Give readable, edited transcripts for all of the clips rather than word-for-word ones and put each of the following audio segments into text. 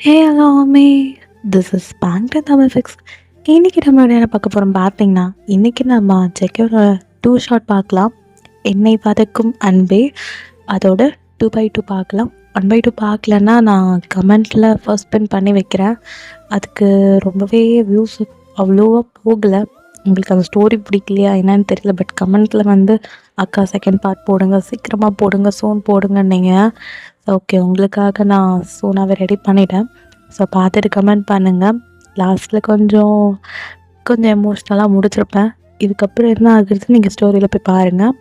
ஹே அலாமே, this is bank Tamil fix. இன்றைக்கி நம்ம என்ன பார்க்க போகிறோம் பார்த்தீங்கன்னா, இன்றைக்கி நம்ம செக்கோட 2 ஷார்ட் பார்க்கலாம். என்னை வதக்கும் அன்பே, அதோட 2/2 பார்க்கலாம். 1/2 பார்க்கலன்னா நான் கமெண்ட்டில் ஃபர்ஸ்ட் பின் பண்ணி வைக்கிறேன். அதுக்கு ரொம்பவே வியூஸ் அவ்வளோவா போகலை. உங்களுக்கு அந்த ஸ்டோரி பிடிக்கலையா என்னன்னு தெரியல. பட் கமெண்ட்டில் வந்து அக்கா செகண்ட் பார்ட் போடுங்க, சீக்கிரமாக போடுங்க, சோன் போடுங்கன்னீங்க. ஓகே, உங்களுக்காக நான் சோனாவை ரெடி பண்ணிட்டேன். ஸோ பார்த்துட்டு கமெண்ட் பண்ணுங்கள். லாஸ்ட்டில் கொஞ்சம் எமோஷ்னலாக முடிச்சிருப்பேன். இதுக்கப்புறம் என்ன ஆகுறது நீங்கள் ஸ்டோரியில் போய் பாருங்கள்.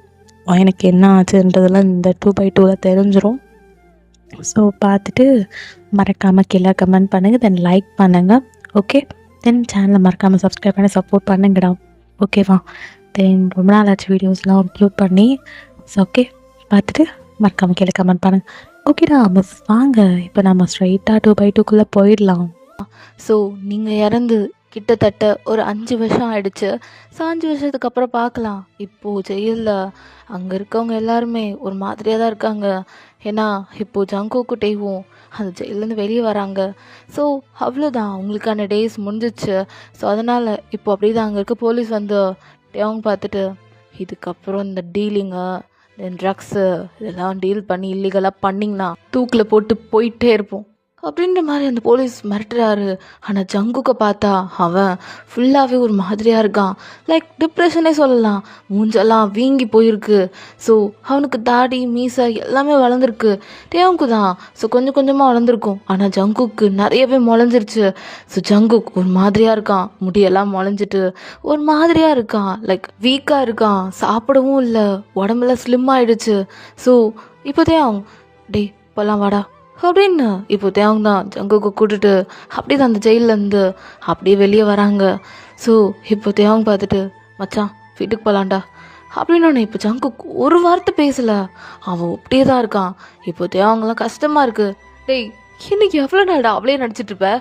எனக்கு என்ன ஆச்சுன்றதெல்லாம் இந்த 2/2 தெரிஞ்சிடும். ஸோ பார்த்துட்டு மறக்காமல் கீழே கமெண்ட் பண்ணுங்கள், தென் லைக் பண்ணுங்கள். ஓகே, தென் சேனலை மறக்காமல் சப்ஸ்கிரைப் பண்ணி சப்போர்ட் பண்ணுங்கடா. ஓகேவா? தென் ரொம்ப நாள் ஆச்சு வீடியோஸ்லாம் அப்லோட் பண்ணி. ஸோ ஓகே, பார்த்துட்டு மறக்காமல் கீழே கமெண்ட் பண்ணுங்கள். ஓகேடா, மிஸ் வாங்க இப்போ நம்ம ஸ்ட்ரைட்டாக 2/2 போயிடலாம். ஸோ நீங்கள் இறந்து கிட்டத்தட்ட ஒரு 5 வருஷம் ஆயிடுச்சு. ஸோ 5 வருஷத்துக்கு அப்புறம் பார்க்கலாம். இப்போது ஜெயிலில் அங்கே இருக்கவங்க எல்லாருமே ஒரு மாதிரியாக தான் இருக்காங்க. ஏன்னா இப்போது ஜங்குக்கு டேவும் அந்த ஜெயிலேருந்து வெளியே வராங்க. ஸோ அவ்வளோதான், அவங்களுக்கான டேஸ் முடிஞ்சிச்சு. ஸோ அதனால் இப்போ அப்படி தான் அங்கே இருக்க போலீஸ் வந்து டேவங்க பார்த்துட்டு, இதுக்கப்புறம் இந்த டீலிங்கு தென் ட்ரக்ஸு இதெல்லாம் டீல் பண்ணி இல்லீகலாக பண்ணிங்கன்னா தூக்கில் போட்டு போயிட்டே இருப்போம் அப்படின்ற மாதிரி அந்த போலீஸ் மிரட்டுறாரு. ஆனால் ஜங்குக்கை பார்த்தா அவன் ஃபுல்லாகவே ஒரு மாதிரியாக இருக்கான். லைக் டிப்ரெஷனே சொல்லலாம். மூஞ்செல்லாம் வீங்கி போயிருக்கு. ஸோ அவனுக்கு தாடி மீசை எல்லாமே வளர்ந்துருக்கு. டேவுக்கு தான் ஸோ கொஞ்சம் கொஞ்சமாக வளர்ந்துருக்கும். ஆனால் ஜங்குக்கு நிறையவே முளைஞ்சிருச்சு. ஸோ ஜங்குக் ஒரு மாதிரியாக இருக்கான். முடியெல்லாம் முளைஞ்சிட்டு ஒரு மாதிரியாக இருக்கான். லைக் வீக்காக இருக்கான். சாப்பிடவும் இல்லை. உடம்புல ஸ்லிம் ஆயிடுச்சு. ஸோ இப்போ தேவ் டே இப்போல்லாம் வாடா அப்படின்னு இப்போ தேவங்க தான் ஜங்குக்கு கூட்டுட்டு அப்படி தான் அந்த ஜெயிலேருந்து அப்படியே வெளியே வராங்க. ஸோ இப்போ தேவங்க பார்த்துட்டு, மச்சான் வீட்டுக்கு போகலான்டா அப்படின்னு. இப்போ ஜங்குக்கு ஒரு வார்த்தை பேசலை. அவன் அப்படியே தான் இருக்கான். இப்போ தேவங்களாம் கஷ்டமாக இருக்குது. டேய் இன்னைக்கு எவ்வளோ நாடா அவளே நடிச்சிட்ருப்ப,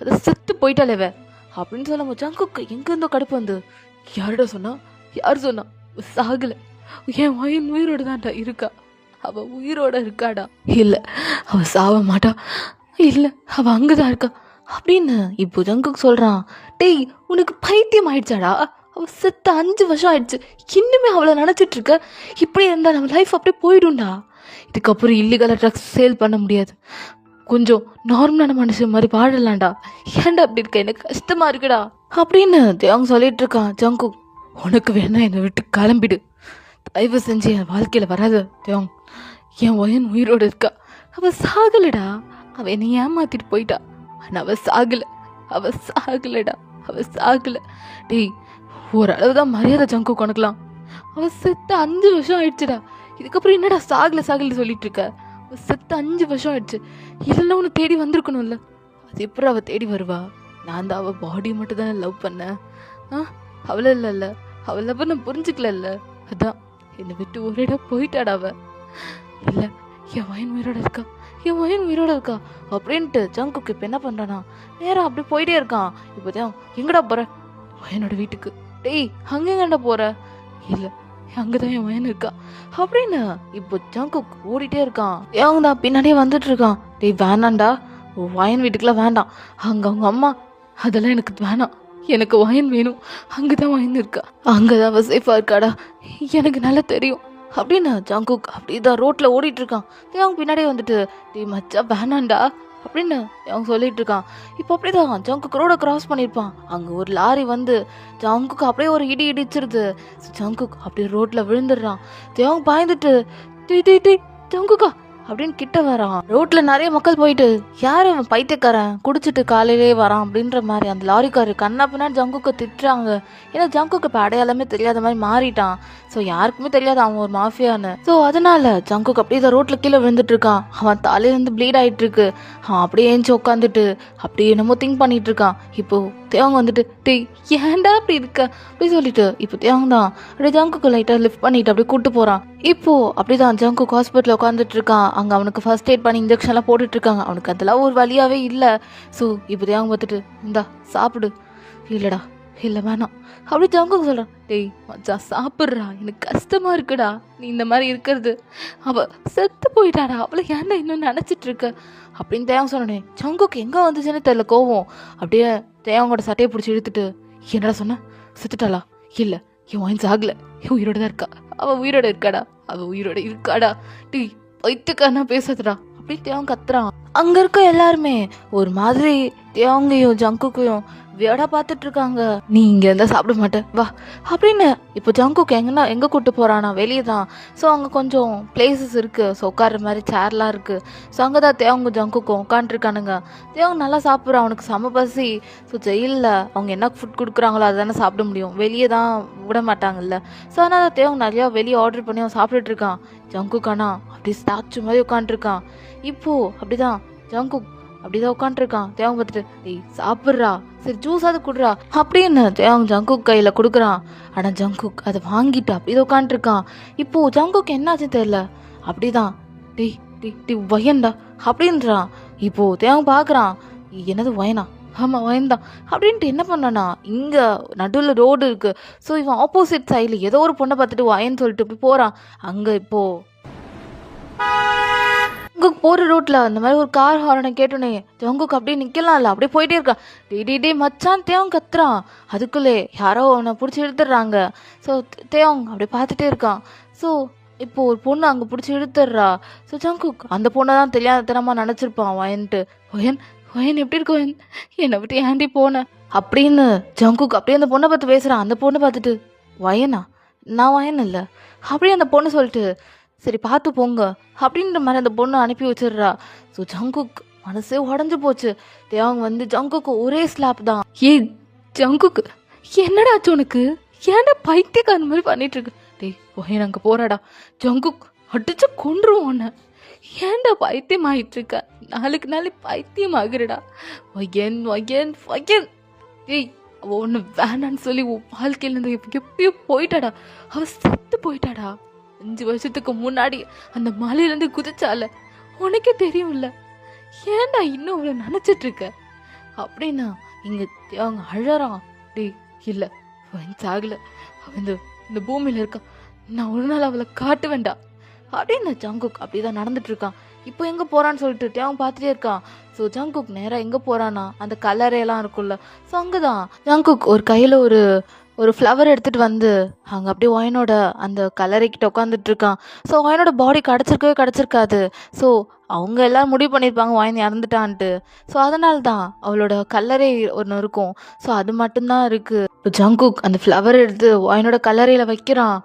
அதை செத்து போயிட்டாலேவ அப்படின்னு சொல்ல ஜங்குக்கு எங்கேருந்தோ கடுப்பு வந்து, யார்டா சொன்னா, யார் சொன்னா, சாகலை, என் உயிரோடு தான்டா இருக்கா, அவள் உயிரோட இருக்காடா, இல்லை அவள் சாவ மாட்டா, இல்லை அவள் அங்கே தான் இருக்கா அப்படின்னு இப்போ ஜங்குக்கு சொல்கிறான். டேய் உனக்கு பைத்தியம் ஆயிடுச்சாடா, அவள் செத்த 5 வருஷம் ஆயிடுச்சு, இன்னுமே அவளை நினச்சிட்ருக்க. இப்படி இருந்தால் நம்ம லைஃப் அப்படியே போயிடும்டா. இதுக்கப்புறம் இல்லீகலாக ட்ரக்ஸ் சேல் பண்ண முடியாது. கொஞ்சம் நார்மலான மனுஷன் மாதிரி வாழலாம்டா. ஏன்டா அப்படி இருக்க, எனக்கு கஷ்டமாக இருக்குடா அப்படின்னு தேவங்க சொல்லிட்டு இருக்கான். ஜங்கு, உனக்கு வேணா என்னை விட்டு கிளம்பிடு, தயவு செஞ்சு என் வாழ்க்கையில் வராது தேவங்க. என் ஒயன் உயிரோடு இருக்கா, அவள் சாகலடா, அவள் என்னை ஏமாத்திட்டு போயிட்டா. ஆனால் அவள் சாகலை, அவள் சாகலடா, அவள் சாகலை. டேய் ஓரளவு தான் மரியாதை ஜங்கு கொணக்கலாம். அவள் செத்த 5 வருஷம் ஆயிடுச்சுடா. இதுக்கப்புறம் என்னடா சாகலை சாகலை சொல்லிட்டு இருக்க. அவள் செத்த 5 வருஷம் ஆயிடுச்சு. இதெல்லாம் ஒன்று தேடி வந்திருக்கணும்ல. அது எப்படி அவள் தேடி வருவா? நான் தான் அவள் பாடியை மட்டும் தானே லவ் பண்ணேன். அவளை இல்லைல்ல, அவள் லவ் நான் புரிஞ்சுக்கல. அதான் என்னை விட்டு ஒரு இடம் போயிட்டாடா அவ. இல்லை என் வயன் உயிரோட இருக்கா, என் வயன் உயிரோட இருக்கா அப்படின்ட்டு ஜங்குக்கு இப்போ என்ன பண்ணுறானா, நேராக அப்படி போயிட்டே இருக்கான். இப்போ தான் எங்கடா போகிற, வயனோட வீட்டுக்கு. டேய் அங்கே எங்கடா போகிற, இல்லை அங்கதான் என் வயன் இருக்கா அப்படின்னு இப்போ ஜங்குக் ஓடிட்டே இருக்கான். அவங்க தான் பின்னாடியே வந்துட்டு இருக்கான். டேய் வேணாண்டா, வயன் வீட்டுக்குலாம் வேண்டாம், அங்கே அவங்க அம்மா, அதெல்லாம் எனக்கு வேணாம், எனக்கு வயன் வேணும், அங்கதான் வயன் இருக்கா, அங்கதான் அவ சேஃபா இருக்காடா, எனக்கு நல்லா தெரியும் அப்படின்னு ஜங்குக் அப்படிதான் ரோட்ல ஓடிட்டு இருக்கான். அவங்க பின்னாடியே வந்துட்டு, டேய் மச்சா வேணாண்டா அப்படின்னு அவங்க சொல்லிட்டு இருக்கான். இப்போ அப்படிதான் ஜங்குக்கு ரோட கிராஸ் பண்ணியிருப்பான். அங்கே ஒரு லாரி வந்து ஜங்குக்கு அப்படியே ஒரு இடி இடிச்சிருது. ஜங்குக் அப்படியே ரோட்ல விழுந்துடுறான். தேவங்க பாய்ந்துட்டு, டேய் டேய் டேய் ஜங்குக்கா அப்படின்னு கிட்ட வரான். ரோட்ல நிறைய மக்கள் போயிட்டு, யாரு அவன் பைத்தியக்காரன் குடிச்சிட்டு காலையிலே வரான் அப்படின்ற மாதிரி அந்த லாரிக்காரு கண்ணா பின்னாடி ஜங்குக்கு திட்டுறாங்க. ஏன்னா ஜங்குக்கு இப்போ அடையாளமே தெரியாத மாதிரி மாறிட்டான். ஸோ யாருக்குமே தெரியாது அவன் ஒரு மாஃபியான்னு. ஸோ அதனால ஜங்குக்கு அப்படியே தான் ரோட்ல கீழே விழுந்துட்டு இருக்கான். அவன் தலையிலேருந்து ப்ளீட் ஆகிட்டு இருக்கு. அவன் அப்படியே ஏஞ்சி உட்காந்துட்டு அப்படியே என்னமோ திங்க் பண்ணிட்டு இருக்கான். இப்போ தேவங்க வந்துட்டு, டேய் ஏன்டா அப்படி இருக்க அப்படி சொல்லிட்டு இப்போ தேவங்க தான் அப்படியே ஜங்குக்கு லைட்டாக லிஃப்ட் பண்ணிட்டு அப்படியே கூப்பிட்டு போகிறான். இப்போ அப்படிதான் ஜங்குக்கு ஹாஸ்பிட்டலில் உட்காந்துட்டு இருக்கான். அங்கே அவனுக்கு ஃபர்ஸ்ட் எய்ட் பண்ணி இன்ஜெக்ஷன்லாம் போட்டுட்டு இருக்காங்க. அவனுக்கு அதெல்லாம் ஒரு வழியாகவே இல்லை. ஸோ இப்போ தேவங்க பார்த்துட்டு, இந்தா சாப்பிடு, இல்லைடா இல்லை வேணாம். அப்படி ஜங்குக்கு சொல்கிறான், டேய் மச்சான் சாப்பிட்றா, எனக்கு கஷ்டமாக இருக்குடா நீ இந்த மாதிரி இருக்கிறது. அவள் செத்து போயிட்டாடா, அவளை ஏன்டா இன்னும் நினச்சிட்டு இருக்க அப்படின்னு தேவன் சொன்னே. ஜங்குக்கு எங்கே வந்துச்சுன்னு தெரியல கோவம். அப்படியே தேவங்கோட சட்டையை பிடிச்சி இழுத்துட்டு, என்னடா சொன்ன, செத்துட்டாளா? இல்லை, என் ஒயின் சாகலை, என் உயிரோட தான் இருக்கா. அவள் உயிரோட இருக்காடா, அவள் உயிரோட இருக்காடா. டீ வைத்துக்கானா பேசுறதுடா அப்படி தேவன் கத்துறான். அங்க இருக்க எல்லாருமே ஒரு மாதிரி தேவங்கையும் ஜங்குக்கையும் வியடா பார்த்துட்டு இருக்காங்க. நீ இங்க இருந்தா சாப்பிட மாட்டேன் வா அப்படின்னு. இப்போ ஜங்குக்கு எங்க கூட்டு போறானா, வெளியே தான். ஸோ அங்கே கொஞ்சம் பிளேசஸ் இருக்கு, ஸோ உட்கார்ற மாதிரி சேர்லாம் இருக்கு. ஸோ அங்கே தான் தேவங்க ஜங்குக்கும் உட்காந்துருக்கானுங்க. தேவங்க நல்லா சாப்பிட்றான், அவனுக்கு செம பசி. ஸோ ஜெயிலில் அவங்க என்ன ஃபுட் கொடுக்குறாங்களோ அதை தானே சாப்பிட முடியும், வெளியே தான் விட மாட்டாங்கல்ல. ஸோ அதனால தேவங்க நிறையா வெளியே ஆர்டர் பண்ணி அவன் சாப்பிட்டுட்டு இருக்கான். ஜங்குக்கானா அப்படி ஸ்டாச்சு மாதிரி உட்காந்துருக்கான். இப்போ அப்படிதான் ஜங்குக் அப்படிதான் உட்காந்துருக்கான். தேவங்க பார்த்துட்டு, டேய் சாப்பிட்றா, சரி ஜூஸாவது குடுறா அப்படின்னு தேவங்க ஜங்குக் கையில் கொடுக்குறான். ஆனால் ஜங்குக் அதை வாங்கிட்டு அப்படிதான் உட்காந்துருக்கான். இப்போ ஜங்குக் என்னாச்சு தெரியல, அப்படிதான் டேய் டேய் டேய் வயன்டா அப்படின்றான். இப்போ தேவங்க பார்க்குறான், என்னது வயனா? ஆமாம் வயன்தான் அப்படின்ட்டு என்ன பண்ணானா, இங்கே நடுவில் ரோடு இருக்குது. ஸோ இவன் ஆப்போசிட் சைடில் ஏதோ ஒரு பொண்ணை பார்த்துட்டு வயன்னு சொல்லிட்டு இப்படி போகிறான். அங்கே இப்போது ஜங்குக் போகிற ரோட்டில் அந்த மாதிரி ஒரு கார் ஹாரனை கேட்டோன்னே ஜங்குக் அப்படியே நிற்கலாம்ல, அப்படியே போயிட்டே இருக்கான். டே மச்சான் தேவங்க கத்துறான். அதுக்குள்ளே யாரோ அவனை பிடிச்சி இழுத்துடுறாங்க. ஸோ தேவங்க அப்படியே பார்த்துட்டே இருக்கான். ஸோ இப்போ ஒரு பொண்ணு அங்கே பிடிச்சி இழுத்துடுறா. ஸோ ஜங்குக் அந்த பொண்ணை தான் தெரியாதனமாக நினச்சிருப்பான் வயன்ட்டு. வயன் வயன் எப்படி இருக்கு வயன், என்னை விட்டு ஏண்டி போனேன் அப்படின்னு ஜங்குக் அப்படியே அந்த பொண்ணை பார்த்து பேசுகிறான். அந்த பொண்ணை பார்த்துட்டு, வயனா? நான் வயன் இல்லை அப்படியே அந்த பொண்ணு சொல்லிட்டு, சரி பார்த்து போங்க அப்படின்ற மாதிரி அந்த பொண்ணு அனுப்பி வச்சிடுறா. ஸோ ஜங்குக் மனசே உடஞ்சி போச்சு. தேவங்க வந்து ஜங்குக்கு ஒரே ஸ்லாப் தான். ஏய் ஜங்குக்கு என்னடாச்சு உனக்கு, ஏன்டா பைத்தியக்கார மாதிரி பண்ணிட்டு இருக்கு? டேய் ஒயன் அங்கே போறாடா, ஜங்குக் அடிச்சு கொன்றுவோம் உன்னை, ஏன்டா பைத்தியம் ஆகிட்டு இருக்க, நாளைக்கு பைத்தியம் ஆகுறடா ஒயன் ஒயன் ஒயன். டேய் அவ ஒன்று வேணான்னு சொல்லி உன் வாழ்க்கையிலேருந்து எப்பயோ போயிட்டாடா, அவ செத்து போயிட்டாடா. 5 வருஷத்துக்கு முன்னாடி அந்த மலையிலேருந்து குதிச்சால, உனக்கே தெரியும்ல, ஏன்டா இன்னும் அவளை நினச்சிட்டு இருக்க அப்படின்னா இங்கே அவங்க அழறான். டேய் இல்லை அவன் சாகல, அவன் இந்த பூமியில் இருக்கான், நான் ஒரு நாள் அவளை காட்ட வேண்டாம் அப்படின்னு ஜங்குக் அப்படிதான் நடந்துட்டு இருக்கான். இப்போ எங்கே போகிறான்னு சொல்லிட்டு அவன் பார்த்துட்டே இருக்கான். ஸோ ஜங்குக் நேராக எங்கே போகிறான்னா அந்த கலரையெல்லாம் இருக்கும்ல, ஸோ அங்கே தான் ஜங்குக் ஒரு கையில் ஒரு ஃப்ளவர் எடுத்துகிட்டு வந்து அங்கே அப்படியே ஒயனோட அந்த கலரைக்கிட்ட உட்காந்துட்டு இருக்கான். ஸோ ஒயனோட பாடி கிடச்சிருக்காது. ஸோ அவங்க எல்லாம் முடிவு பண்ணியிருப்பாங்க ஒயன் இறந்துட்டான்ட்டு. ஸோ அதனால தான் அவளோட கல்லறை ஒன்று இருக்கும். ஸோ அது மட்டும்தான் இருக்குது. இப்போ ஜங்குக் அந்த ஃப்ளவர் எடுத்து ஒயனோட கல்லறையில் வைக்கிறான்.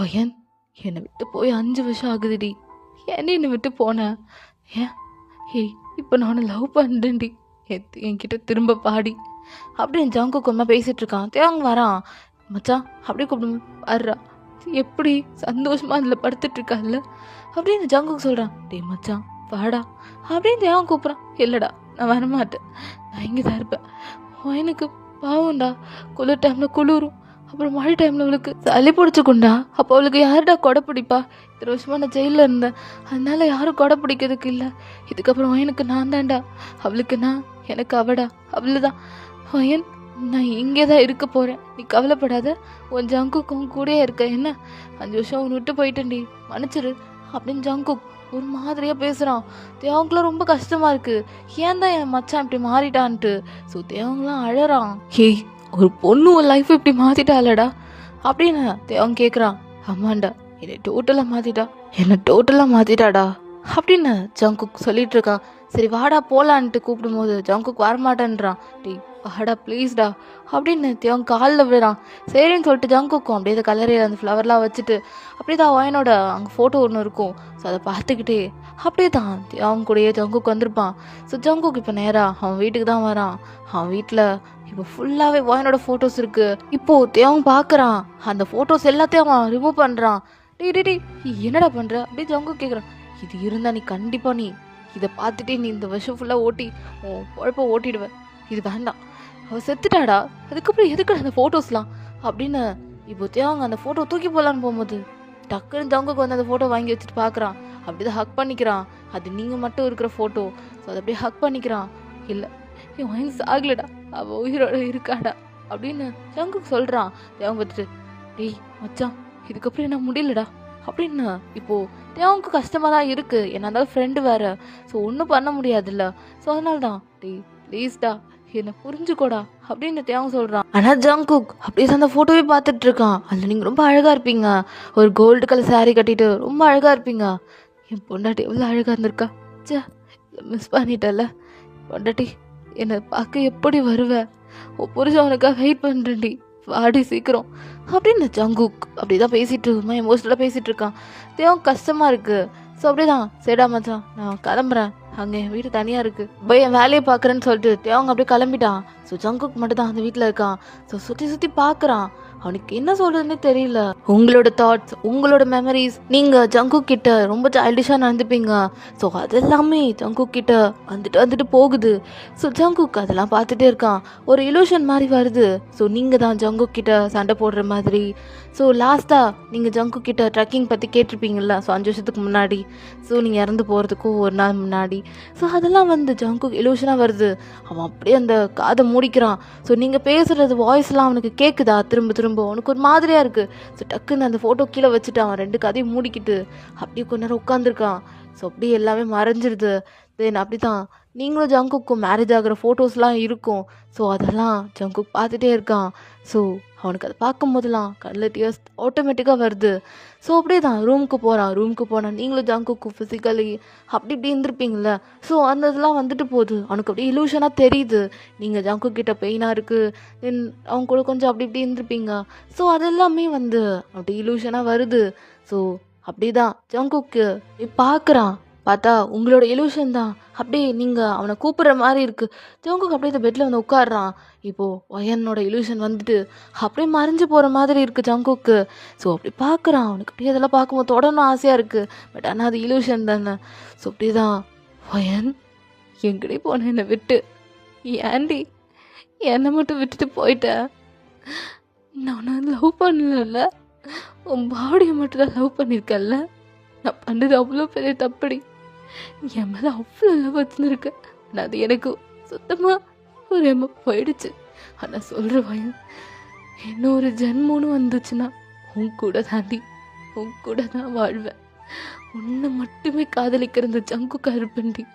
ஒயன் என்னை விட்டு போய் 5 வருஷம் ஆகுதுடி, என்னை விட்டு போனேன், ஏன் ஏய் இப்போ நான் லவ் பண்ணுறேன்டி, என்கிட்ட திரும்ப பாடி அப்படின்னு ஜங்குக் கொஞ்சமாக பேசிகிட்டு இருக்கான். தேவங்க வரான். மச்சான் அப்படி கூப்பிடும் வர்றா, எப்படி சந்தோஷமாக அதில் படுத்துட்டு இருக்கான்ல அப்படின்னு ஜங்குக் சொல்கிறான். டேய் மச்சான் வாடா அப்படின்னு தேவன் கூப்பிட்றான். இல்லைடா நான் வரமாட்டேன், நான் இங்கே தான் இருப்பேன், எனக்கு பாவம்டா, குளிர் டைமில் குளிரும், அப்புறம் மழை டைமில் அவளுக்கு சளி பிடிச்சிக்குண்டா, அப்போ அவளுக்கு யாருடா கொடை பிடிப்பா, இத்தனை வருஷமாக நான் ஜெயிலில் இருந்தேன், அதனால யாரும் கொடை பிடிக்கிறதுக்கு இல்லை, இதுக்கப்புறம் எனக்கு நான் தான்டா, அவளுக்கு நான், எனக்கு அவடா, அவ்வளோதான் வயன், நான் இங்கே தான் இருக்க போகிறேன், நீ கவலைப்படாத, உன் ஜங்குக்கும் கூடயே இருக்க, என்ன 5 வருஷம் உன்னை விட்டு போயிட்டேன்டி, மன்னிச்சிரு அப்படின்னு ஜங்குக் ஒரு மாதிரியாக பேசுகிறான். தேவங்களாம் ரொம்ப கஷ்டமாக இருக்குது, ஏன் தான் என் மச்சான் இப்படி மாறிட்டான்ட்டு. ஸோ தேவங்களாம் அழறான். ஹேய் ஒரு பொண்ணு ஒரு லைஃப் இப்படி மாற்றிட்டாளடா அப்படின்னு தேவன் கேட்குறான். ஆமாண்டா என்னை டோட்டலாக மாற்றிட்டாடா அப்படின்னு ஜங்குக் சொல்லிட்டு இருக்கான். சரி வாடா போகலான்ட்டு கூப்பிடும்போது ஜங்குக் வரமாட்டேன்றான். டேய் வாடா ப்ளீஸ்டா அப்படின்னு தேவன் காலில் விடுறான். சரின்னு சொல்லிட்டு ஜங்குக்கும் அப்படியே அந்த கலரையில் அந்த ஃப்ளவர்லாம் வச்சுட்டு அப்படியே தான் அவனோட அங்கே ஃபோட்டோ ஒன்று இருக்கும். ஸோ அதை பார்த்துக்கிட்டே அப்படியே தான் அவங்க கூடயே ஜங்குக் வந்திருப்பான். ஸோ ஜங்குக் இப்போ நேராக அவன் வீட்டுக்கு தான் வரான். அவன் வீட்டில் இப்போ ஃபுல்லாகவே வாயனோட ஃபோட்டோஸ் இருக்குது. இப்போது தேவன் பார்க்குறான், அந்த ஃபோட்டோஸ் எல்லாத்தையும் அவன் ரிமூவ் பண்ணுறான். டேய் என்னடா பண்ணுற அப்படி ஜங்குக் கேட்குறான். இது இருந்தால் நீ கண்டிப்பாக நீ இதை பார்த்துட்டே நீ இந்த வருஷம் ஃபுல்லாக உன் குழப்ப ஓட்டிடுவேன், இது வேண்டாம், அவள் செத்துட்டாடா, அதுக்கப்புறம் எதுக்கு அந்த ஃபோட்டோஸ்லாம் அப்படின்னு. இப்போ தேவங்க அந்த ஃபோட்டோ தூக்கி போடலான்னு போகும்போது டக்குன்னு ஜங்குக்கு வந்து அந்த ஃபோட்டோ வாங்கி வச்சுட்டு பார்க்குறான். அப்படிதான் ஹக் பண்ணிக்கிறான். அது நீங்கள் மட்டும் இருக்கிற ஃபோட்டோ. ஸோ அதை அப்படியே ஹக் பண்ணிக்கிறான். இல்லை என் வயசு ஆகலடா, அவள் உயிரோட இருக்காடா அப்படின்னு ஜங்குக் சொல்கிறான். தேவங்க பார்த்துட்டு, டேய் மச்சான், இதுக்கப்புறம் என்ன முடியலடா அப்படின்னு. இப்போது தேவனுக்கு கஷ்டமாக தான் இருக்குது, என்ன இருந்தாலும் ஃப்ரெண்டு வேறு, ஸோ ஒன்றும் பண்ண முடியாதுல்ல. ஸோ அதனால தான், டேய் ப்ளீஸ்டா என்னை புரிஞ்சுக்கோடா அப்படின்னு தேவங்க சொல்கிறான். ஆனால் ஜங்குக் அப்படியே அந்த ஃபோட்டோவே பார்த்துட்டு இருக்கான். அதில் நீங்கள் ரொம்ப அழகாக இருப்பீங்க, ஒரு கோல்டு கலர் saree கட்டிட்டு ரொம்ப அழகாக இருப்பீங்க. என் பொண்டாட்டி எவ்வளோ அழகாக இருந்திருக்கா, சே மிஸ் பண்ணிட்டல பொண்டாட்டி, என்னை பார்க்க எப்படி வருவேன், புருஷன் அவனுக்காக வெயிட் பண்ணுறேன்டி, வாடி சீக்கிரம் அப்படின்னு ஜங்குக் அப்படி தான் பேசிட்டு எமோஷனலாக பேசிகிட்டு இருக்கான். தேவன் கஷ்டமாக இருக்குது. ஸோ அப்படியே தான், சரிடா மச்சான் நான் கிளம்புறேன், அங்கே என் வீடு தனியாக இருக்குது, போய் என் வேலையை பார்க்குறேன்னு சொல்லிட்டு தேவங்க அப்படியே கிளம்பிட்டான். ஸோ ஜங்குக் மட்டும் தான் அந்த வீட்டில் இருக்கான். ஸோ சுற்றி சுற்றி பார்க்குறான், அவனுக்கு என்ன சொல்கிறதுனே தெரியல. உங்களோட தாட்ஸ், உங்களோட மெமரிஸ், நீங்கள் ஜங்குக் கிட்ட ரொம்ப சைல்டிஷாக நடந்துப்பீங்க. ஸோ அதெல்லாமே ஜங்குக் கிட்ட வந்துட்டு போகுது. ஸோ ஜங்குக் அதெல்லாம் பார்த்துட்டே இருக்கான். ஒரு இலூஷன் மாதிரி வருது. ஸோ நீங்கள் தான் ஜங்குக் கிட்ட சண்டை போடுற மாதிரி. ஸோ லாஸ்ட்டாக நீங்கள் ஜங்குக் கிட்ட ட்ரக்கிங் பற்றி கேட்டிருப்பீங்களா, ஸோ 5 வருஷத்துக்கு முன்னாடி, ஸோ நீங்கள் இறந்து போகிறதுக்கும் ஒரு நாள் முன்னாடி. ஸோ அதெல்லாம் வந்து ஜங்குக் இலூஷனாக வருது. அவன் அப்படியே அந்த காதை மூடிக்கிறான். ஸோ நீங்கள் பேசுகிறது வாய்ஸ்லாம் அவனுக்கு கேட்குதா திரும்ப திரும்ப, அவனுக்கு ஒரு மாதிரியாக இருக்குது. ஸோ டக்குன்னு அந்த ஃபோட்டோ கீழே வச்சுட்டு அவன் 2 கதையும் மூடிக்கிட்டு அப்படியே கொஞ்ச நேரம் உட்காந்துருக்கான். ஸோ அப்படியே எல்லாமே மறைஞ்சிருது. தென் அப்படி தான் நீங்களும் ஜங்குக்கும் மேரேஜ் ஆகிற ஃபோட்டோஸ்லாம் இருக்கும். ஸோ அதெல்லாம் ஜங்குக் பார்த்துட்டே இருக்கான். ஸோ அவனுக்கு அதை பார்க்கும் போதெல்லாம் கண்ணில் டியர்ஸ் ஆட்டோமேட்டிக்காக வருது. ஸோ அப்படியே தான் ரூமுக்கு போனால் நீங்களும் ஜங்குக்கும் ஃபிசிக்கலி அப்படி இப்படி இருந்திருப்பீங்கள. ஸோ அந்த இதெல்லாம் வந்துட்டு போகுது. அவனுக்கு அப்படியே இலூஷனாக தெரியுது, நீங்கள் ஜங்குக் கிட்ட பெயினாக இருக்குது, தென் அவங்க கூட கொஞ்சம் அப்படி இப்படி இருந்திருப்பீங்க. ஸோ அதெல்லாமே வந்து அப்படி இலூஷனாக வருது. ஸோ அப்படி தான் ஜங்குக்கு பார்க்குறான். பார்த்தா உங்களோட இலூஷன் தான், அப்படியே நீங்கள் அவனை கூப்பிட்ற மாதிரி இருக்குது. ஜங்குக் அப்படியே இந்த பெட்டில் வந்து உட்காடுறான். இப்போது ஒயனோட இலூஷன் வந்துட்டு அப்படியே மறைஞ்சு போகிற மாதிரி இருக்குது ஜங்குக்கு. ஸோ அப்படி பார்க்குறான். அவனுக்கு அப்படியே அதெல்லாம் பார்க்கும்போது தொடரணும் ஆசையாக இருக்குது. பட் ஆனால் அது இலூஷன் தானே. ஸோ அப்படி தான், ஒயன் எங்கடி போன என்னை விட்டு, ஏன்டி என்னை மட்டும் விட்டுட்டு போயிட்டேன், நான் லவ் பண்ணல, உன் பாடியை மட்டும் தான் லவ் பண்ணியிருக்கேன்ல, நான் பண்ணுறது அவ்வளோ பெரிய தப்படி, என் மேலே அவ்வளோ லவ் வச்சுருக்கேன். ஆனால் அது எனக்கு சுத்தமாக புரியாம போயிடுச்சு. ஆனால் சொல்கிற பையன், இன்னொரு ஜென்மம்னு வந்துச்சுன்னா உன் கூட தாண்டி, உன் கூட தான் வாழ்வேன், உன்னை மட்டுமே காதலிக்கிற இந்த ஜங்குக்கா இருப்பேன்டி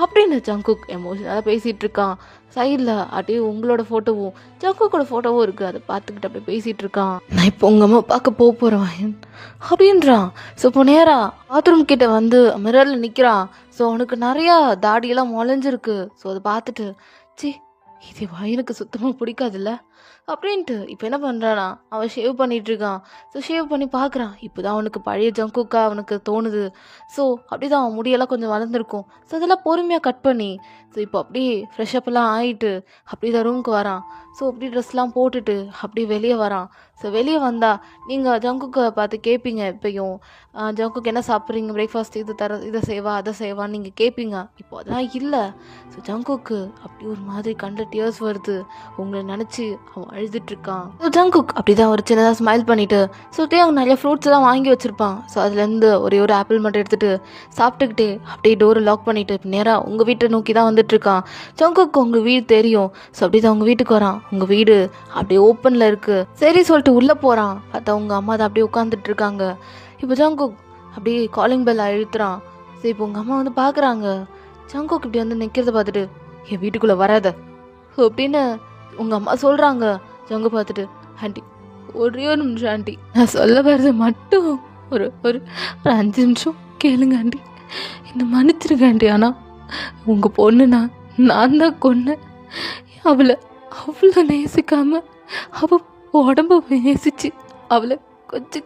அப்படின்னு ஜங்குக் எமோஷனலாக பேசிகிட்டு இருக்கான். சைடில் அப்படியே உங்களோட ஃபோட்டோவும் ஜங்குக்கோட ஃபோட்டோவும் இருக்குது, அதை பார்த்துக்கிட்டு அப்படியே பேசிகிட்டு இருக்கான். நான் இப்போ உங்கள் அம்மா பார்க்க போகிறேன் அப்படின்றான். ஸோ இப்போ நேராக பாத்ரூம் கிட்ட வந்து மிரரில் நிற்கிறான். ஸோ அவனுக்கு நிறையா தாடியெல்லாம் முளைஞ்சிருக்கு. ஸோ அதை பார்த்துட்டு, சி இது வயனுக்கு சுத்தமாக பிடிக்காதுல்ல அப்படின்ட்டு இப்போ என்ன பண்ணுறானா, அவன் ஷேவ் பண்ணிகிட்டு இருக்கான். ஸோ ஷேவ் பண்ணி பார்க்குறான். இப்போ தான் அவனுக்கு பழைய ஜங்குக்கா அவனுக்கு தோணுது. ஸோ அப்படி தான் அவன் முடியெல்லாம் கொஞ்சம் வளர்ந்துருக்கும். ஸோ அதெல்லாம் பொறுமையாக கட் பண்ணி, ஸோ இப்போ அப்படியே ஃப்ரெஷ்அப்லாம் ஆகிட்டு அப்படி தான் ரூமுக்கு வரான். ஸோ அப்படி ட்ரெஸ்லாம் போட்டுட்டு அப்படியே வெளியே வரான். ஸோ வெளியே வந்தால் நீங்கள் ஜங்குக்கை பார்த்து கேட்பீங்க, எப்பயும் ஜங்குக்கு என்ன சாப்பிட்றீங்க, பிரேக்ஃபாஸ்ட் இது இதை செய்வா அதை செய்வான்னு நீங்கள் கேட்பீங்க. இப்போ அதெல்லாம் இல்லை. ஸோ ஜங்குக்கு அப்படி ஒரு மாதிரி கண்ணில் டியர்ஸ் வருது. உங்களை நினச்சி அவன் அழுதுட்ருக்கான். ஸோ ஜங்குக் அப்படி தான் ஒரு சின்னதாக ஸ்மைல் பண்ணிவிட்டு, ஸோ அவங்க நிறைய ஃப்ரூட்ஸ் எல்லாம் வாங்கி வச்சுருப்பான். ஸோ அதுலேருந்து ஒரே ஒரு ஆப்பிள் மட்டும் எடுத்துகிட்டு சாப்பிட்டுக்கிட்டே அப்படியே டோரை லாக் பண்ணிவிட்டு இப்போ நேராக உங்கள் வீட்டை நோக்கி தான் வந்துட்டுருக்கான். ஜங்குக்கு உங்கள் வீடு தெரியும். ஸோ அப்படி தான் உங்கள் வீட்டுக்கு வரான். உங்கள் வீடு அப்படியே ஓப்பனில் இருக்குது. சரி சொல்லிட்டு உள்ளே போகிறான். பார்த்தா உங்கள் அம்மா தான் அப்படியே உட்காந்துட்டு இருக்காங்க. இப்போ ஜங்குக் அப்படியே காலிங் பெல் அழுத்துறான். சரி இப்போ உங்கள் அம்மா வந்து பார்க்குறாங்க. ஜங்குக் இப்படி வந்து நிற்கிறத பார்த்துட்டு, என் வீட்டுக்குள்ளே வராத அப்படின்னு உங்கள் அம்மா சொல்கிறாங்க. ஜங்கு பார்த்துட்டு, ஆண்டி ஒரே ஒரு நிமிஷம் ஆண்டி, நான் சொல்ல வர்றது மட்டும் ஒரு ஒரு 5 நிமிஷம் கேளுங்க ஆண்டி, என்னை மன்னிச்சிருங்க ஆண்டி. ஆனால் உங்கள் பொண்ணு நான் தான் கொன்னேன். அவளை அவ்வளோ நேசிக்காம அவள் உடம்ப நேசிச்சு அவளை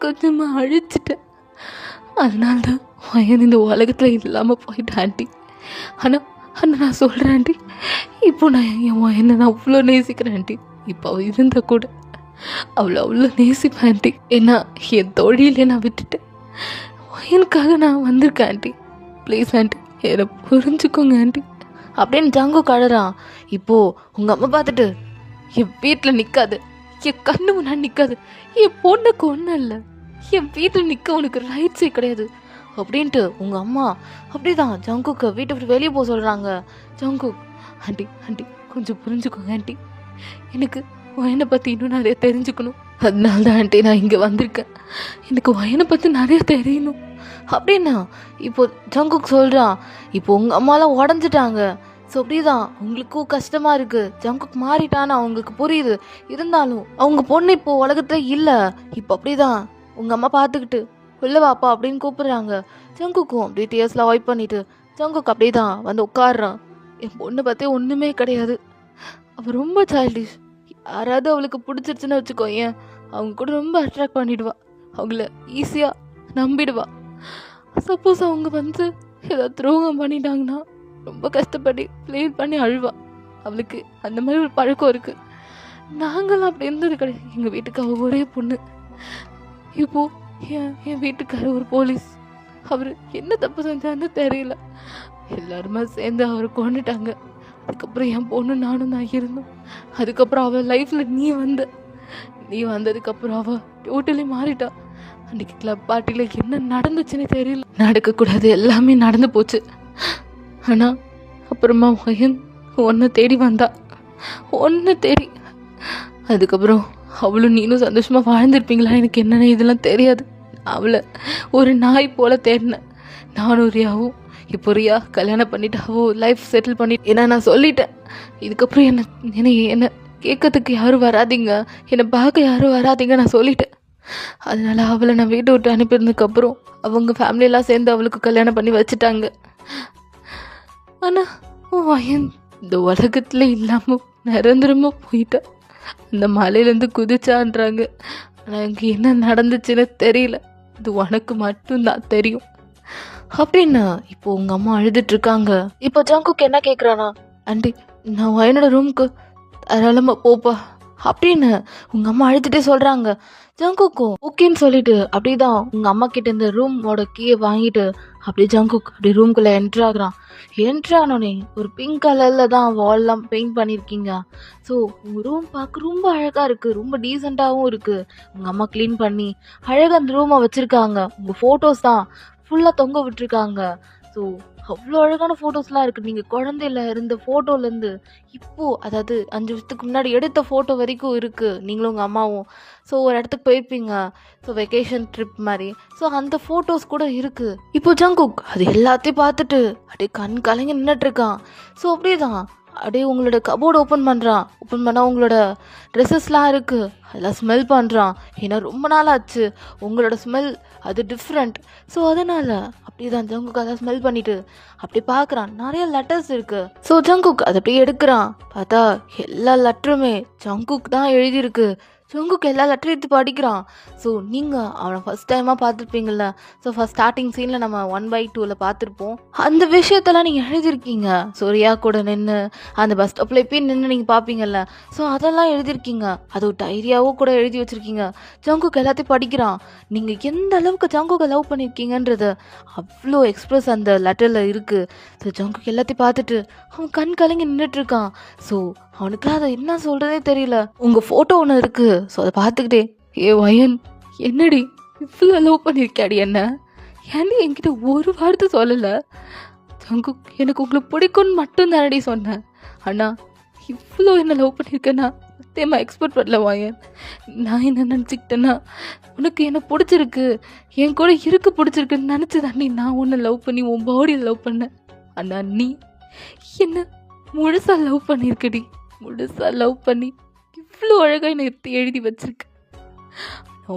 கொஞ்சமாக அழிச்சிட்டேன். அதனால தான் வயன் இந்த உலகத்தில் இல்லாமல் போயிட்டேன் ஆண்டி. ஆனால் நான் சொல்கிறேன் ஆண்டி, இப்போ நான் என் வயனை நான் அவ்வளோ நேசிக்கிறேன் ஆண்டி. இப்போ அவள் இருந்தால் கூட அவளை அவ்வளோ நேசிப்பேன் ஆண்டி. ஏன்னா என் தொழிலே நான் விட்டுட்டேன், வயனுக்காக நான் வந்திருக்கேன் ஆண்டி. ப்ளீஸ் ஆண்டி என்னை புரிஞ்சுக்கோங்க ஆண்டி அப்படின்னு ஜங்கு கழறான். இப்போது உங்கள் அம்மா பார்த்துட்டு, என் வீட்டில் நிற்காது, என் கண்ணு முன்னாடி நிற்காது, என் பொண்ணுக்கு ஒன்றும் இல்லை, என் வீட்டில் நிற்க உனக்கு ரைட்ஸே கிடையாது அப்படின்ட்டு உங்கள் அம்மா அப்படி தான் ஜங்குக்கு வீட்டை விட்டு வெளியே போக சொல்கிறாங்க. ஜங்குக், ஆண்டி கொஞ்சம் புரிஞ்சுக்கோங்க ஆண்டி, எனக்கு ஒயனை பற்றி இன்னும் நிறைய தெரிஞ்சுக்கணும். அதனால தான் ஆண்டி நான் இங்கே வந்திருக்கேன். எனக்கு ஒயனை பற்றி நிறைய தெரியணும். அப்படின்னா இப்போ ஜங்குக் சொல்கிறான், இப்போ உங்கள் அம்மாலாம் உடஞ்சிட்டாங்க. ஸோ அப்படிதான் உங்களுக்கும் கஷ்டமாக இருக்குது. ஜங்குக் மாறிட்டான்னு அவங்களுக்கு புரியுது. இருந்தாலும் அவங்க பொண்ணு இப்போ உலகத்தில் இல்லை. இப்போ அப்படிதான் உங்கள் அம்மா பார்த்துக்கிட்டு உள்ள வாப்பா அப்படின்னு கூப்பிடுறாங்க. ஜங்குக்கும் அப்படியே டீயர்ஸ்லாம் வாய்ப் பண்ணிட்டு ஜங்குக் அப்படியே தான் வந்து உட்காடுறான். என் பொண்ணை பற்றி ஒன்றுமே கிடையாது. அவள் ரொம்ப சைல்டிஷ். யாராவது அவளுக்கு பிடிச்சிருச்சுன்னு வச்சுக்கோ, ஏன் அவங்க கூட ரொம்ப அட்ராக்ட் பண்ணிடுவா. அவங்கள ஈஸியாக நம்பிடுவா. சப்போஸ் அவங்க வந்து ஏதாவது துரோகம் பண்ணிட்டாங்கன்னா ரொம்ப கஷ்டப்பட்டு ப்ளேட் பண்ணி அழுவா. அவளுக்கு அந்த மாதிரி ஒரு பழக்கம் இருக்குது. நாங்களாம் அப்படி இருந்தது கிடையாது. எங்கள் வீட்டுக்கு அவள் ஒரே பொண்ணு. இப்போது என் வீட்டுக்காரர் ஒரு போலீஸ். அவர் என்ன தப்பு செஞ்சான்னு தெரியல. எல்லாருமே சேர்ந்து அவரை கொண்டுட்டாங்க. அதுக்கப்புறம் என் பொண்ணு நானும் தான் இருந்தோம். அதுக்கப்புறம் அவள் லைஃப்பில் நீ வந்ததுக்கப்புறம் அவள் டோட்டலி மாறிட்டா. அன்றைக்கி கிளப் பார்ட்டியில் என்ன நடந்துச்சுன்னு தெரியல. நடக்கக்கூடாது எல்லாமே நடந்து போச்சு. ஆனால் அப்புறமா ஒன்றை தேடி வந்தா. அதுக்கப்புறம் அவளும் நீனும் சந்தோஷமாக வாழ்ந்துருப்பீங்களா எனக்கு என்னென்ன இதெல்லாம் தெரியாது. அவளை ஒரு நாய் போல் தேடினேன். நானும் ரியாவும். இப்போ ரியா கல்யாணம் பண்ணிட்டாவோ லைஃப் செட்டில் பண்ணிட்டு. ஏன்னா நான் சொல்லிட்டேன், இதுக்கப்புறம் என்ன கேட்கறதுக்கு யாரும் வராதிங்க, என்னை பார்க்க யாரும் வராதிங்க நான் சொல்லிட்டேன். அதனால அவளை நான் வீட்டை விட்டு அனுப்பியிருந்ததுக்கப்புறம் அவங்க ஃபேமிலியெல்லாம் சேர்ந்து அவளுக்கு கல்யாணம் பண்ணி வச்சுட்டாங்க. ஆனால் வயன் இந்த உலகத்தில் இல்லாமல் நிரந்தரமாக போயிட்டா. அந்த மலையிலேருந்து குதிச்சான்றாங்க. ஆனால் அங்கே என்ன நடந்துச்சுன்னு தெரியல. இது உனக்கு மட்டும்தான் தெரியும் அப்படின்னா. இப்போ உங்கள் அம்மா அழுதுட்ருக்காங்க. இப்போ ஜங்குக்கு என்ன கேட்குறானா, ஆண்டி நான் வயனோட ரூமுக்கு தாராளமாக போப்பா அப்படின்னு உங்கள் அம்மா அழுதுகிட்டே சொல்கிறாங்க. ஜங்குக்கும் ஓகேன்னு சொல்லிட்டு அப்படிதான் உங்கள் அம்மா கிட்ட இந்த ரூமோட கீயை வாங்கிட்டு அப்படியே ஜங்குக் அப்படியே ரூம்குள்ளே என்ட்ரு ஆனோடனே ஒரு பிங்க் கலரில் தான் வால்லாம் பெயிண்ட் பண்ணியிருக்கீங்க. ஸோ உங்கள் ரூம் பார்க்க ரொம்ப அழகாக இருக்குது, ரொம்ப டீசெண்டாகவும் இருக்குது. உங்கள் அம்மா க்ளீன் பண்ணி அழகாக அந்த ரூமை வச்சுருக்காங்க. உங்கள் ஃபோட்டோஸ் தான் ஃபுல்லாக தொங்க விட்டுருக்காங்க. ஸோ அவ்வளோ அழகான ஃபோட்டோஸ்லாம் இருக்குது. நீங்கள் குழந்தையில இருந்த ஃபோட்டோலேருந்து இப்போது, அதாவது 5 வருஷத்துக்கு முன்னாடி எடுத்த ஃபோட்டோ வரைக்கும் இருக்குது. நீங்களும் உங்கள் அம்மாவும் ஸோ ஒரு இடத்துக்கு போயிருப்பீங்க. ஸோ வெக்கேஷன் ட்ரிப் மாதிரி. ஸோ அந்த ஃபோட்டோஸ் கூட இருக்குது. இப்போ ஜங்குக் அது எல்லாத்தையும் பார்த்துட்டு அப்படியே கண் கலங்கி நின்றுட்டுருக்கான். ஸோ அப்படியே தான் அப்படியே உங்களோட கபோர்டு ஓப்பன் பண்ணால் உங்களோட ட்ரெஸ்ஸஸ்லாம் இருக்குது. அதெல்லாம் ஸ்மெல் பண்ணுறான். ஏன்னா ரொம்ப நாள் ஆச்சு. உங்களோட ஸ்மெல் அது டிஃப்ரெண்ட். ஸோ அதனால் அப்படி தான் ஜங்குக் அதை ஸ்மெல் பண்ணிவிட்டு அப்படி பார்க்குறான். நிறைய லெட்டர்ஸ் இருக்குது. ஸோ ஜங்குக் அதை அப்படியே எடுக்கிறான். பார்த்தா எல்லா லெட்டருமே ஜங்குக் தான் எழுதியிருக்கு. ஜங்குக் எல்லா லெட்டரும் எடுத்து படிக்கிறான். ஸோ நீங்கள் அவனை ஃபஸ்ட் டைமாக பார்த்துருப்பீங்கள. ஸோ ஃபஸ்ட் ஸ்டார்டிங் சீனில் நம்ம 1/2 பார்த்துருப்போம். அந்த விஷயத்தெல்லாம் நீங்கள் எழுதியிருக்கீங்க. ஸோ ரியா கூட நின்று அந்த பஸ் ஸ்டாப்பில் எப்பயும் நின்று நீங்கள் பார்ப்பீங்கள்ல. ஸோ அதெல்லாம் எழுதியிருக்கீங்க. அது ஒரு டைரியாவும் கூட எழுதி வச்சுருக்கீங்க. ஜங்குக் எல்லாத்தையும் படிக்கிறான். நீங்கள் எந்த அளவுக்கு ஜங்குக்கை லவ் பண்ணியிருக்கீங்கன்றது அவ்வளோ எக்ஸ்பிரஸ் அந்த லெட்டரில் இருக்குது. ஸோ ஜங்குக் எல்லாத்தையும் பார்த்துட்டு அவன் கண் கலங்கி நின்றுட்டுருக்கான். ஸோ அவனுக்குலாம் அதை என்ன சொல்கிறதே தெரியல. உங்கள் ஃபோட்டோ ஒன்று இருக்குது. ஸோ அதை பார்த்துக்கிட்டே, வயன் என்னடி இவ்வளோ லவ் பண்ணியிருக்காடி என்ன, ஏன்டி என்கிட்ட ஒரு வார்த்தை சொல்லலை? ஜங்குக் எனக்கு உங்களை பிடிக்கும்னு மட்டும் தானடி சொன்னேன். ஆனால் இவ்வளோ என்ன லவ் பண்ணியிருக்கேன்னா சத்தியமா எக்ஸ்பெக்ட் பண்ணல வயன். நான் என்ன நினச்சிக்கிட்டேன்னா, உனக்கு என்ன பிடிச்சிருக்கு, என் கூட பிடிச்சிருக்குன்னு நினச்சி தாண்டி நான் உன்னை லவ் பண்ணி உன் பாடியை லவ் பண்ணேன். ஆனால் நீ என்ன முழுசாக லவ் பண்ணியிருக்கடி. முழுசாக லவ் பண்ணி இவ்வளோ அழகாக என்னை எழுதி வச்சிருக்கு.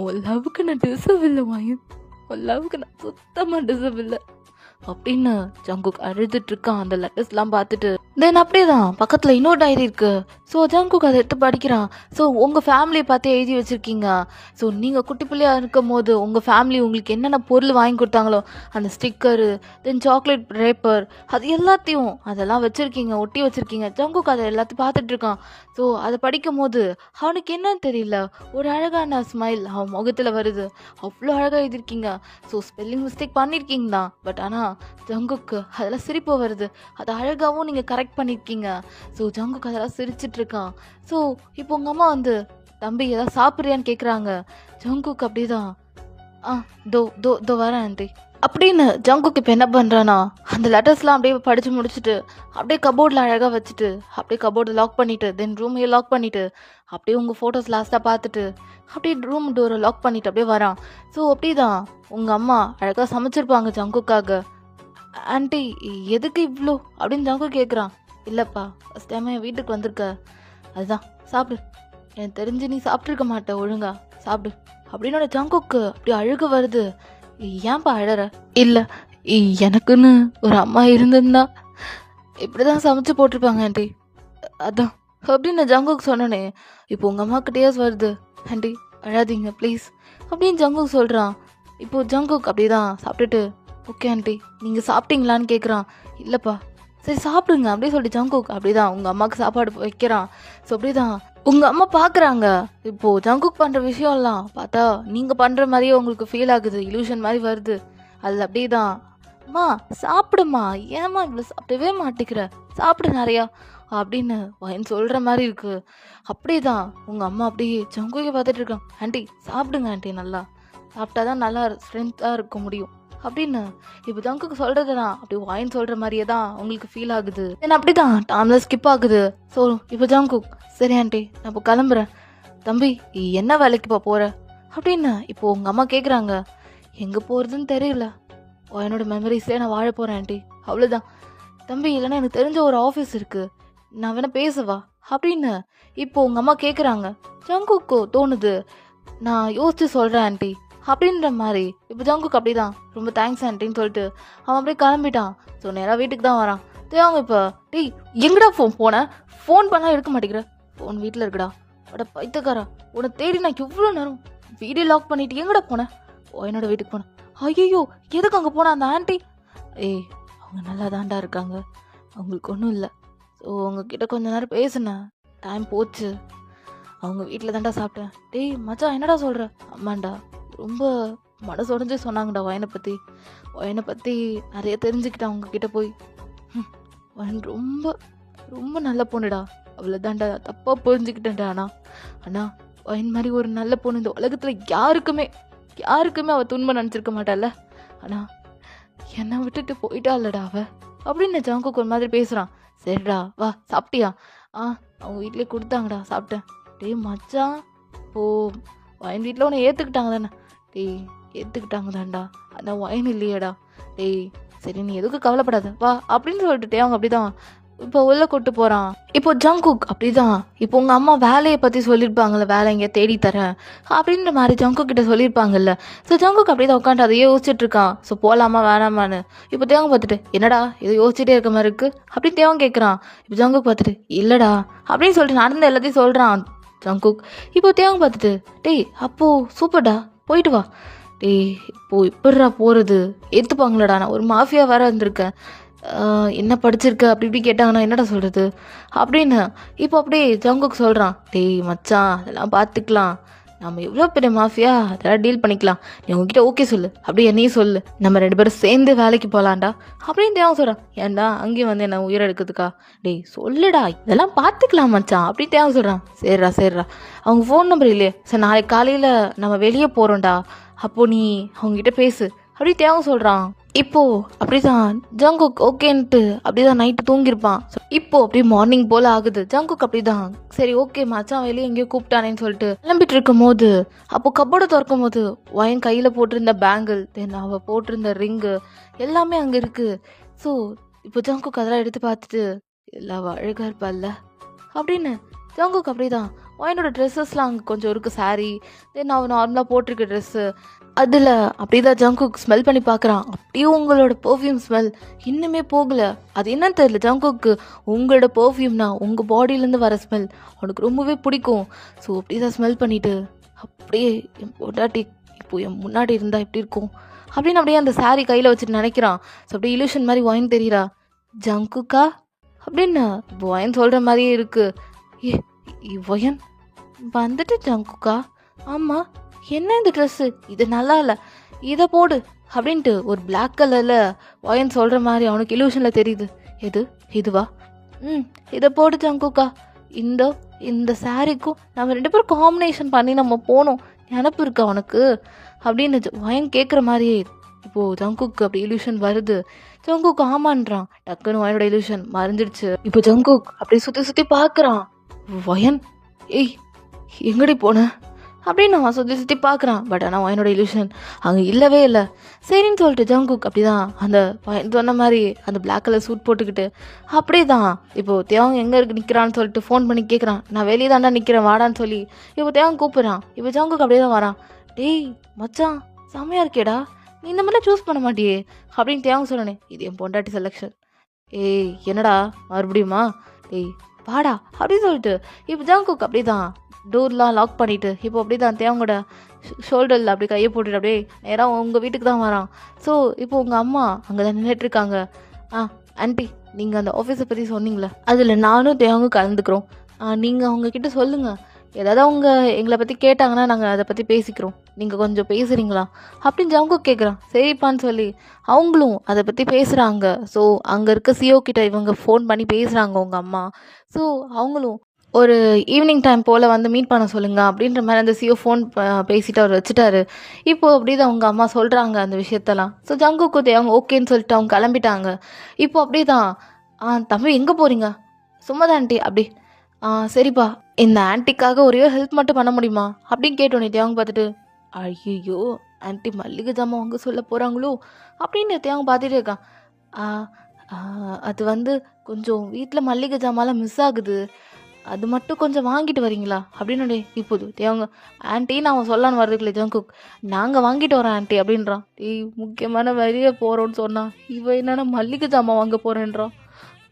உன் லவ்வுக்கு நான் டிசர்வ் இல்லை வாயன். உன் லவ்வுக்கு நான் சுத்தமாக டிசர்வ் இல்லை அப்படின்னு ஜங்குக் அழுதுட்ருக்கான் அந்த லெட்டர்ஸ்லாம் பார்த்துட்டு. தென் அப்படியே தான் பக்கத்தில் இன்னொரு டைரி இருக்குது. ஸோ ஜங்குக் அதை எடுத்து படிக்கிறான். ஸோ உங்கள் ஃபேமிலியை பார்த்து எழுதி வச்சுருக்கீங்க. ஸோ நீங்கள் குட்டி பிள்ளையாக இருக்கும் போது உங்கள் ஃபேமிலி உங்களுக்கு என்னென்ன பொருள் வாங்கி கொடுத்தாங்களோ அந்த ஸ்டிக்கரு, தென் சாக்லேட் ரேப்பர், அது எல்லாத்தையும் அதெல்லாம் வச்சுருக்கீங்க, ஒட்டி வச்சுருக்கீங்க. ஜங்குக் அதை எல்லாத்தையும் பார்த்துட்ருக்கான். ஸோ அதை படிக்கும் போது அவனுக்கு என்னன்னு தெரியல, ஒரு அழகான ஸ்மைல் அவன் முகத்தில் வருது. அவ்வளோ அழகாக எழுதியிருக்கீங்க. ஸோ ஸ்பெல்லிங் மிஸ்டேக் பண்ணியிருக்கீங்க தான், பட் ஆனால் ஜங்குக்கு அதெல்லாம் சிரிப்பு வருது. அது அழகாகவும் நீங்கள் கரெக்ட் பண்ணியிருக்கீங்க. ஸோ ஜங்குக்கு அதெல்லாம் சிரிச்சிட்ருக்கான். ஸோ இப்போ உங்கள் அம்மா வந்து தம்பி ஏதாவது சாப்பிட்றியான்னு கேட்குறாங்க. ஜங்குக்கு அப்படி தான் தோ வரேன் ஆண்டி அப்படின்னு ஜங்குக் இப்போ என்ன பண்ணுறானா, அந்த லெட்டர்ஸ்லாம் அப்படியே படித்து முடிச்சுட்டு அப்படியே கபோர்டில் அழகாக வச்சுட்டு அப்படியே கபோர்டை லாக் பண்ணிவிட்டு தென் ரூமையும் லாக் பண்ணிவிட்டு அப்படியே உங்கள் ஃபோட்டோஸ் லாஸ்ட்டாக பார்த்துட்டு அப்படியே ரூம் டோரை லாக் பண்ணிவிட்டு அப்படியே வரான். ஸோ அப்படி தான் உங்கள் அம்மா அழகாக சமைச்சிருப்பாங்க ஜங்குக்காக. ஆண்டி எதுக்கு இவ்வளோ அப்படின்னு ஜங்குக் கேட்குறான். இல்லைப்பா, ஃபஸ்ட் டைம் என் வீட்டுக்கு வந்திருக்க, அதுதான் சாப்பிடு, எனக்கு தெரிஞ்சு நீ சாப்பிட்ருக்க மாட்ட, ஒழுங்கா சாப்பிடு அப்படின்னோட ஜங்குக்கு அப்படி அழுக வருது. ஏன்பா அழற? இல்லை, எனக்குன்னு ஒரு அம்மா இருந்திருந்தா இப்படி தான் சமைச்சு போட்டிருப்பாங்க ஆண்டி, அதான் அப்படின்னு ஜங்குக் சொன்னோன்னே இப்போ உங்கள் அம்மாவுக்கு டேஸ் வருது. ஆண்டி அழாதீங்க ப்ளீஸ் அப்படின்னு ஜங்குக் சொல்கிறான். இப்போது ஜங்குக் அப்படி தான் சாப்பிட்டுட்டு ஓகே ஆண்டி நீங்கள் சாப்பிட்டீங்களான்னு கேட்குறான். இல்லைப்பா, சரி சாப்பிடுங்க அப்படி சொல்லிட்டு ஜங்குக் அப்படி தான் உங்கள் அம்மாவுக்கு சாப்பாடு வைக்கிறான். ஸோ அப்படி தான் உங்கள் அம்மா பார்க்குறாங்க. இப்போது ஜங்குக் பண்ணுற விஷயம்லாம் பார்த்தா நீங்கள் பண்ணுற மாதிரியே உங்களுக்கு ஃபீல் ஆகுது, இலூஷன் மாதிரி வருது. அதில் அப்படியே தான் அம்மா சாப்பிடுமா, ஏம்மா இவ்வளோ சாப்பிடவே மாட்டேங்கிற, சாப்பிடு நிறையா அப்படின்னு வயன் சொல்கிற மாதிரி இருக்குது. அப்படியே தான் உங்கள் அம்மா அப்படியே ஜங்குக்கை பார்த்துட்டு இருக்காங்க. ஆண்டி சாப்பிடுங்க ஆண்டி, நல்லா சாப்பிட்டா தான் நல்லா ஸ்ட்ரென்த்தாக இருக்க முடியும் அப்படின்னு இப்போ ஜங்குக்கு சொல்கிறது தான் அப்படி வாயின் சொல்கிற மாதிரியே தான் உங்களுக்கு ஃபீல் ஆகுது. ஏன்னா அப்படி தான் டைமில் ஸ்கிப் ஆகுது. ஸோ இப்போ ஜங்குக் சரி ஆண்டி நான் இப்போ கிளம்புறேன், தம்பி என்ன வேலைக்குப்பா போகிற அப்படின்னு இப்போது உங்கள் அம்மா கேட்குறாங்க. எங்கே போகிறதுன்னு தெரியல, என்னோட மெமரிஸ்லேயே நான் வாழ போகிறேன் ஆண்டி, அவ்வளோதான் தம்பி, இல்லைன்னா எனக்கு தெரிஞ்ச ஒரு ஆஃபீஸ் இருக்குது, நான் வேணா பேசவா அப்படின்னு இப்போ உங்கள் அம்மா கேட்குறாங்க. ஜங்குக்கு தோணுது நான் யோசிச்சு சொல்கிறேன் ஆண்டி அப்படின்ற மாதிரி. இப்போ ஜங்குக்கு அப்படி தான் ரொம்ப தேங்க்ஸ் ஆண்டின்னு சொல்லிட்டு அவன் அப்படியே கிளம்பிட்டான். ஸோ நேராக வீட்டுக்கு தான் வரான். தேவாங்க இப்போ டேய் எங்கடா போனேன், ஃபோன் பண்ணால் எடுக்க மாட்டேங்கிற, ஃபோன் வீட்டில் இருக்குடா, அட பைத்தக்காரா உன்னை தேடி நான் எவ்வளோ நேரம் வீடியோ லாக் பண்ணிட்டு எங்கடா போனேன், என்னோட வீட்டுக்கு போனேன். ஐயோ எதுக்கு அங்கே போனேன் அந்த ஆண்டி, அவங்க நல்லா தாண்டா இருக்காங்க, அவங்களுக்கு ஒன்றும் இல்லை. ஸோ உங்ககிட்ட கொஞ்ச நேரம் பேசுனேன், டைம் போச்சு, அவங்க வீட்டில் தாண்டா சாப்பிட்டேன். டேய் மச்சான் என்னடா சொல்கிற, ஆமாண்டா ரொம்ப மனசு உடஞ்சி சொன்னாங்கடா வயனை பற்றி நிறைய தெரிஞ்சுக்கிட்டேன் அவங்கக்கிட்ட போய். வயன் ரொம்ப ரொம்ப நல்ல பொண்ணுடா, அவ்வளோதான்டா தப்பாக புரிஞ்சுக்கிட்டேன்டா. அண்ணா வயன் மாதிரி ஒரு நல்ல பொண்ணு இந்த உலகத்தில் யாருக்குமே அவள் துன்பம் நினச்சிருக்க மாட்டாள்ல, ஆனால் என்னை விட்டுட்டு போயிட்டாள்லடா அவள் அப்படின்னு ஜங்குக்கு ஒரு மாதிரி பேசுகிறான். சரிடா வா சாப்பிட்டியா, அவங்க வீட்டிலே கொடுத்தாங்கடா சாப்பிட்டேன். டேய் மச்சான் ஓ வயன் வீட்டில் உன்னை ஏற்றுக்கிட்டாங்க தானே, டேய் ஏற்றுக்கிட்டாங்க தான்டா, ஆனால் வயன் இல்லையேடா, டேய் சரி நீ எதுக்கு கவலைப்படாத வா அப்படின்னு சொல்லிட்டு அவங்க அப்படி தான் இப்போ உள்ளே கூட்டு போகிறான். இப்போ ஜங்குக் அப்படி தான் இப்போ உங்கள் அம்மா வேலையை பற்றி சொல்லியிருப்பாங்கள்ல, வேலை இங்கே தேடி தரேன் அப்படின்ற மாதிரி ஜங்குக் கிட்ட சொல்லியிருப்பாங்கல்ல. ஸோ ஜங்குக் அப்படி தான் உட்காந்து அதையே யோசிச்சுட்டு இருக்கான். ஸோ போகலாமா வேணாமான்னு இப்போ தேவங்க பார்த்துட்டு என்னடா ஏதோ யோசிச்சுட்டே இருக்க மாதிரி இருக்குது அப்படின்னு தேவன் கேட்குறான். இப்போ ஜங்குக் பார்த்துட்டு இல்லைடா அப்படின்னு சொல்லிட்டு நடந்த எல்லாத்தையும் சொல்கிறான் ஜங்குக். இப்போ தேவங்க பார்த்துட்டு டேய் அப்போது சூப்பர்டா போயிட்டு வா, டேய் இப்போது எப்படிடா போகிறது, ஏற்றுப்பாங்களடா, நான் ஒரு மாஃபியா வேற வந்திருக்கேன், என்ன படிச்சிருக்க அப்படி இப்படி கேட்டாங்கன்னா என்னடா சொல்கிறது அப்படின்னு இப்போ அப்படியே ஜங்குக் சொல்கிறான். டேய் மச்சான் அதெல்லாம் பார்த்துக்கலாம், நம்ம எவ்வளோ பெரிய மாஃபியா அதெல்லாம் டீல் பண்ணிக்கலாம், நீ உங்ககிட்ட ஓகே சொல்லு அப்படியே என்னையும் சொல்லு, நம்ம 2 பேரும் சேர்ந்து வேலைக்கு போகலான்டா அப்படின்னு தேவன் சொல்கிறான். ஏன்டா அங்கேயும் வந்து என்ன உயிரை எடுக்கிறதுக்கா, டேய் சொல்லுடா இதெல்லாம் பார்த்துக்கலாம் மச்சான் அப்படின்னு தேவன் சொல்கிறான். சரிடா அவங்க ஃபோன் நம்பர் இல்லையே, சரி நாளைக்கு காலையில் நம்ம வெளியே போகிறோம்டா, அப்போது நீ அவங்ககிட்ட பேசு அப்படி தேவன் சொல்கிறான். இப்போது அப்படி தான் ஜங்குக் ஓகேன்ட்டு அப்படி தான் நைட்டு தூங்கியிருப்பான். இப்போது அப்படியே மார்னிங் போல் ஆகுது. ஜங்குக் அப்படி தான் சரி ஓகே மச்சான் வெளியே எங்கேயோ கூப்பிட்டானேன்னு சொல்லிட்டு கிளம்பிட்டு இருக்கும் போது அப்போது கப்போர்டை திறக்கும் போது வயன் கையில் போட்டிருந்த பேங்கிள் தென் அவள் போட்டிருந்த ரிங்கு எல்லாமே அங்கே இருக்குது. ஸோ இப்போ ஜங்குக் அதெல்லாம் எடுத்து பார்த்துட்டு எல்லாம் அழகாக இருப்பாள்ல அப்படின்னு ஜங்குக் அப்படி தான் வயனோட ட்ரெஸ்ஸஸ்லாம் அங்கே கொஞ்சம் இருக்குது, சாரீ தென் அவன் நார்மலாக போட்டிருக்க ட்ரெஸ்ஸு அதில் அப்படி தான் ஜங்குக் ஸ்மெல் பண்ணி பார்க்குறான். அப்படியே உங்களோட பர்ஃப்யூம் ஸ்மெல் இன்னுமே போகலை, அது என்னன்னு தெரியல ஜங்குக்கு, உங்களோட பர்ஃப்யூம்னா உங்கள் பாடியிலேருந்து வர ஸ்மெல் அவனுக்கு ரொம்பவே பிடிக்கும். ஸோ அப்படி தான் ஸ்மெல் பண்ணிவிட்டு அப்படியே என் பொண்டாட்டி இப்போ என் முன்னாடி இருந்தால் எப்படி இருக்கும் அப்படின்னு அப்படியே அந்த சாரீ கையில் வச்சுட்டு நினைக்கிறான். ஸோ அப்படியே இலூஷன் மாதிரி வயன் தெரியுறா. ஜங்குக்கா அப்படின்னு இப்போ வயன் சொல்கிற மாதிரியே இருக்குது. வயன் வந்துட்டு ஜங்குக்கா, ஆமாம் என்ன இந்த ட்ரெஸ்ஸு, இது நல்லா இல்லை, இதை போடு அப்படின்ட்டு ஒரு பிளாக் கலரில் வயன் சொல்கிற மாதிரி அவனுக்கு இலூஷனில் தெரியுது. இதுவா, இதை போடு ஜங்குக்கா, இந்த சாரீக்கும் நம்ம 2 பேரும் காம்பினேஷன் பண்ணி நம்ம போனோம், நினப்பு இருக்கு அவனுக்கு அப்படின்னு வயன் கேட்குற மாதிரியே இப்போது ஜங்குக்கு அப்படி இல்யூஷன் வருது. ஜங்குக்கு ஆமான்றான். டக்குன்னு வயனோட இல்யூஷன் மறைஞ்சிடுச்சு. இப்போ ஜங்குக் அப்படியே சுற்றி சுற்றி பார்க்குறான். வயன், ஏய் எங்கடி போன அப்படின்னு அவன் சுற்றி சுற்றி பார்க்குறான். பட் ஆனால் வயனோட இல்யூஷன் அங்கே இல்லவே இல்லை. சரின்னு சொல்லிட்டு ஜங்குக் அப்படி தான் அந்த வயன் சொன்ன மாதிரி அந்த பிளாக் கலர் சூட் போட்டுக்கிட்டு அப்படியே தான் இப்போது தேவங்க எங்கே இருக்கு நிற்கிறான்னு சொல்லிட்டு ஃபோன் பண்ணி கேட்குறான். நான் வெளியே தாண்டா நிற்கிறேன் வாடான்னு சொல்லி இப்போ தேவங்க கூப்பிட்றான். இப்போ ஜங்குக் அப்படியே தான் வரான். டேய் மச்சான் செம்மையாக இருக்கேடா, நீ இந்த மாதிரிலாம் சூஸ் பண்ண மாட்டியே அப்படின்னு தேவங்க சொன்னேன். இது என் பொண்டாட்டி செலெக்ஷன். ஏய் என்னடா மறுபடியுமா, டேய் வாடா அப்படின்னு சொல்லிட்டு இப்போ ஜங்குக் அப்படி தான் டோர்லாம் லாக் பண்ணிவிட்டு இப்போ அப்படி தான் தேவங்களோட ஷோல்டரில் அப்படி கையை போட்டுட்டு அப்படியே நேராக உங்கள் வீட்டுக்கு தான் வரான். ஸோ இப்போ உங்கள் அம்மா அங்கே தான் நின்றுட்டுருக்காங்க. ஆண்டி நீங்கள் அந்த ஆஃபீஸை பற்றி சொன்னீங்களே, அதில் நானும் தேவங்க கலந்துக்கிறோம். நீங்கள் அவங்கக்கிட்ட சொல்லுங்கள், ஏதாவது அவங்க எங்களை பற்றி கேட்டாங்கன்னா நாங்கள் அதை பற்றி பேசிக்கிறோம், நீங்கள் கொஞ்சம் பேசுகிறீங்களா அப்படின்னு ஜவுங்க கேட்குறான். சரிப்பான்னு சொல்லி அவங்களும் அதை பற்றி பேசுகிறாங்க. ஸோ அங்கே இருக்க சிஓ கிட்ட இவங்க ஃபோன் பண்ணி பேசுகிறாங்க உங்கள் அம்மா. ஸோ அவங்களும் ஒரு ஈவினிங் டைம் போல் வந்து மீட் பண்ண சொல்லுங்கள் அப்படின்ற மாதிரி அந்த சிஓ ஃபோன் பேசிட்டு அவர் வச்சுட்டாரு. இப்போது அப்படி தான் அவங்க அம்மா சொல்கிறாங்க அந்த விஷயத்தெல்லாம். ஸோ ஜங்குக்கு அவங்க ஓகேன்னு சொல்லிட்டு அவங்க கிளம்பிட்டாங்க. இப்போ அப்படி தான் தம்பி எங்கே போகிறீங்க, சும்மா தான் ஆண்டி அப்படி சரிப்பா இந்த ஆன்ட்டிக்காக ஒரே ஹெல்ப் மட்டும் பண்ண முடியுமா அப்படின்னு கேட்டோன்னே தேவங்க பார்த்துட்டு ஐயோ ஆன்ட்டி மல்லிகை ஜாமான் வாங்க சொல்ல போகிறாங்களோ அப்படின்னு தேவங்க பார்த்துட்டே இருக்கான். அது வந்து கொஞ்சம் வீட்டில் மல்லிகை ஜாமான்லாம் மிஸ் ஆகுது, அது மட்டும் கொஞ்சம் வாங்கிட்டு வரீங்களா அப்படின்னு இப்போது தேவங்க ஆன்ட்டி நான் சொல்லலான்னு வர்றதுக்குள்ள ஜங்குக் நாங்கள் வாங்கிட்டு வரோம் ஆன்ட்டி அப்படின்றான். முக்கியமான வெளியே போகிறோன்னு சொன்னான், இவன் என்னென்னா மல்லிகை ஜாமான் வாங்க போகிறேன்றான்.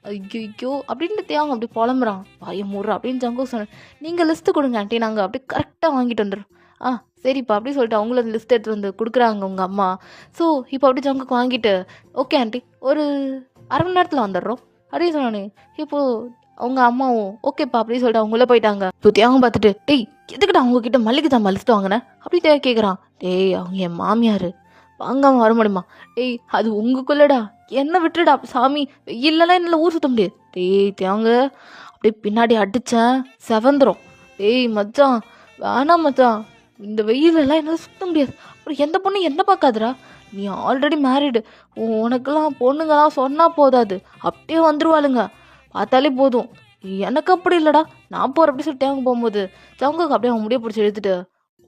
ஐயோ அப்படின்ட்டு தேவங்க அப்படி புலம்புறான். மூடுறா அப்படின்னு ஜங்கு சொன்னேன். நீங்கள் லிஸ்ட்டு கொடுங்க ஆண்டி, நாங்கள் அப்படி கரெக்டாக வாங்கிட்டு வந்துடுறோம். சரிப்பா அப்படி சொல்லிட்டு அவங்களும் லிஸ்ட் எடுத்துகிட்டு வந்து கொடுக்குறாங்க உங்கள் அம்மா. ஸோ இப்போ அப்படி ஜங்குக்கு வாங்கிட்டு ஓகே ஆண்டி ஒரு அரை மணி நேரத்தில் வந்துடுறோம் அப்படின்னு சொன்னானே. இப்போது அவங்க அம்மாவும் ஓகேப்பா அப்படின்னு சொல்லிட்டு அவங்கள போயிட்டாங்க. இப்போ தேவங்க பார்த்துட்டு டேய் எதுக்கிட்ட அவங்கக்கிட்ட மல்லிகை ஜாமான் லிஸ்ட்டு வாங்கினேன் அப்படி தேவை கேட்குறான். அவங்க என் மாமியார் வாங்காமல் வர முடியுமா, அது உங்களுக்குள்ளடா என்ன விட்டுடா சாமி, வெயிலெல்லாம் என்னால் ஊர் சுற்ற முடியாது. தேவங்க அப்படியே பின்னாடி அடித்தேன் செவந்துரும். மச்சான் வேணாம் மச்சான், இந்த வெயிலெல்லாம் என்னால் சுற்ற முடியாது. அப்புறம் எந்த பொண்ணு என்ன பார்க்காதுடா, நீ ஆல்ரெடி மேரிடு, உனக்கெல்லாம் பொண்ணுங்கலாம் சொன்னால் போதாது அப்படியே வந்துருவாளுங்க, பார்த்தாலே போதும். எனக்கு அப்படி இல்லைடா, நான் போகிற அப்படி சொல்லிட்டு தேவங்க போகும்போது தேவங்க அப்படியே அவன் முடிய பிடிச்சி எடுத்துட்டு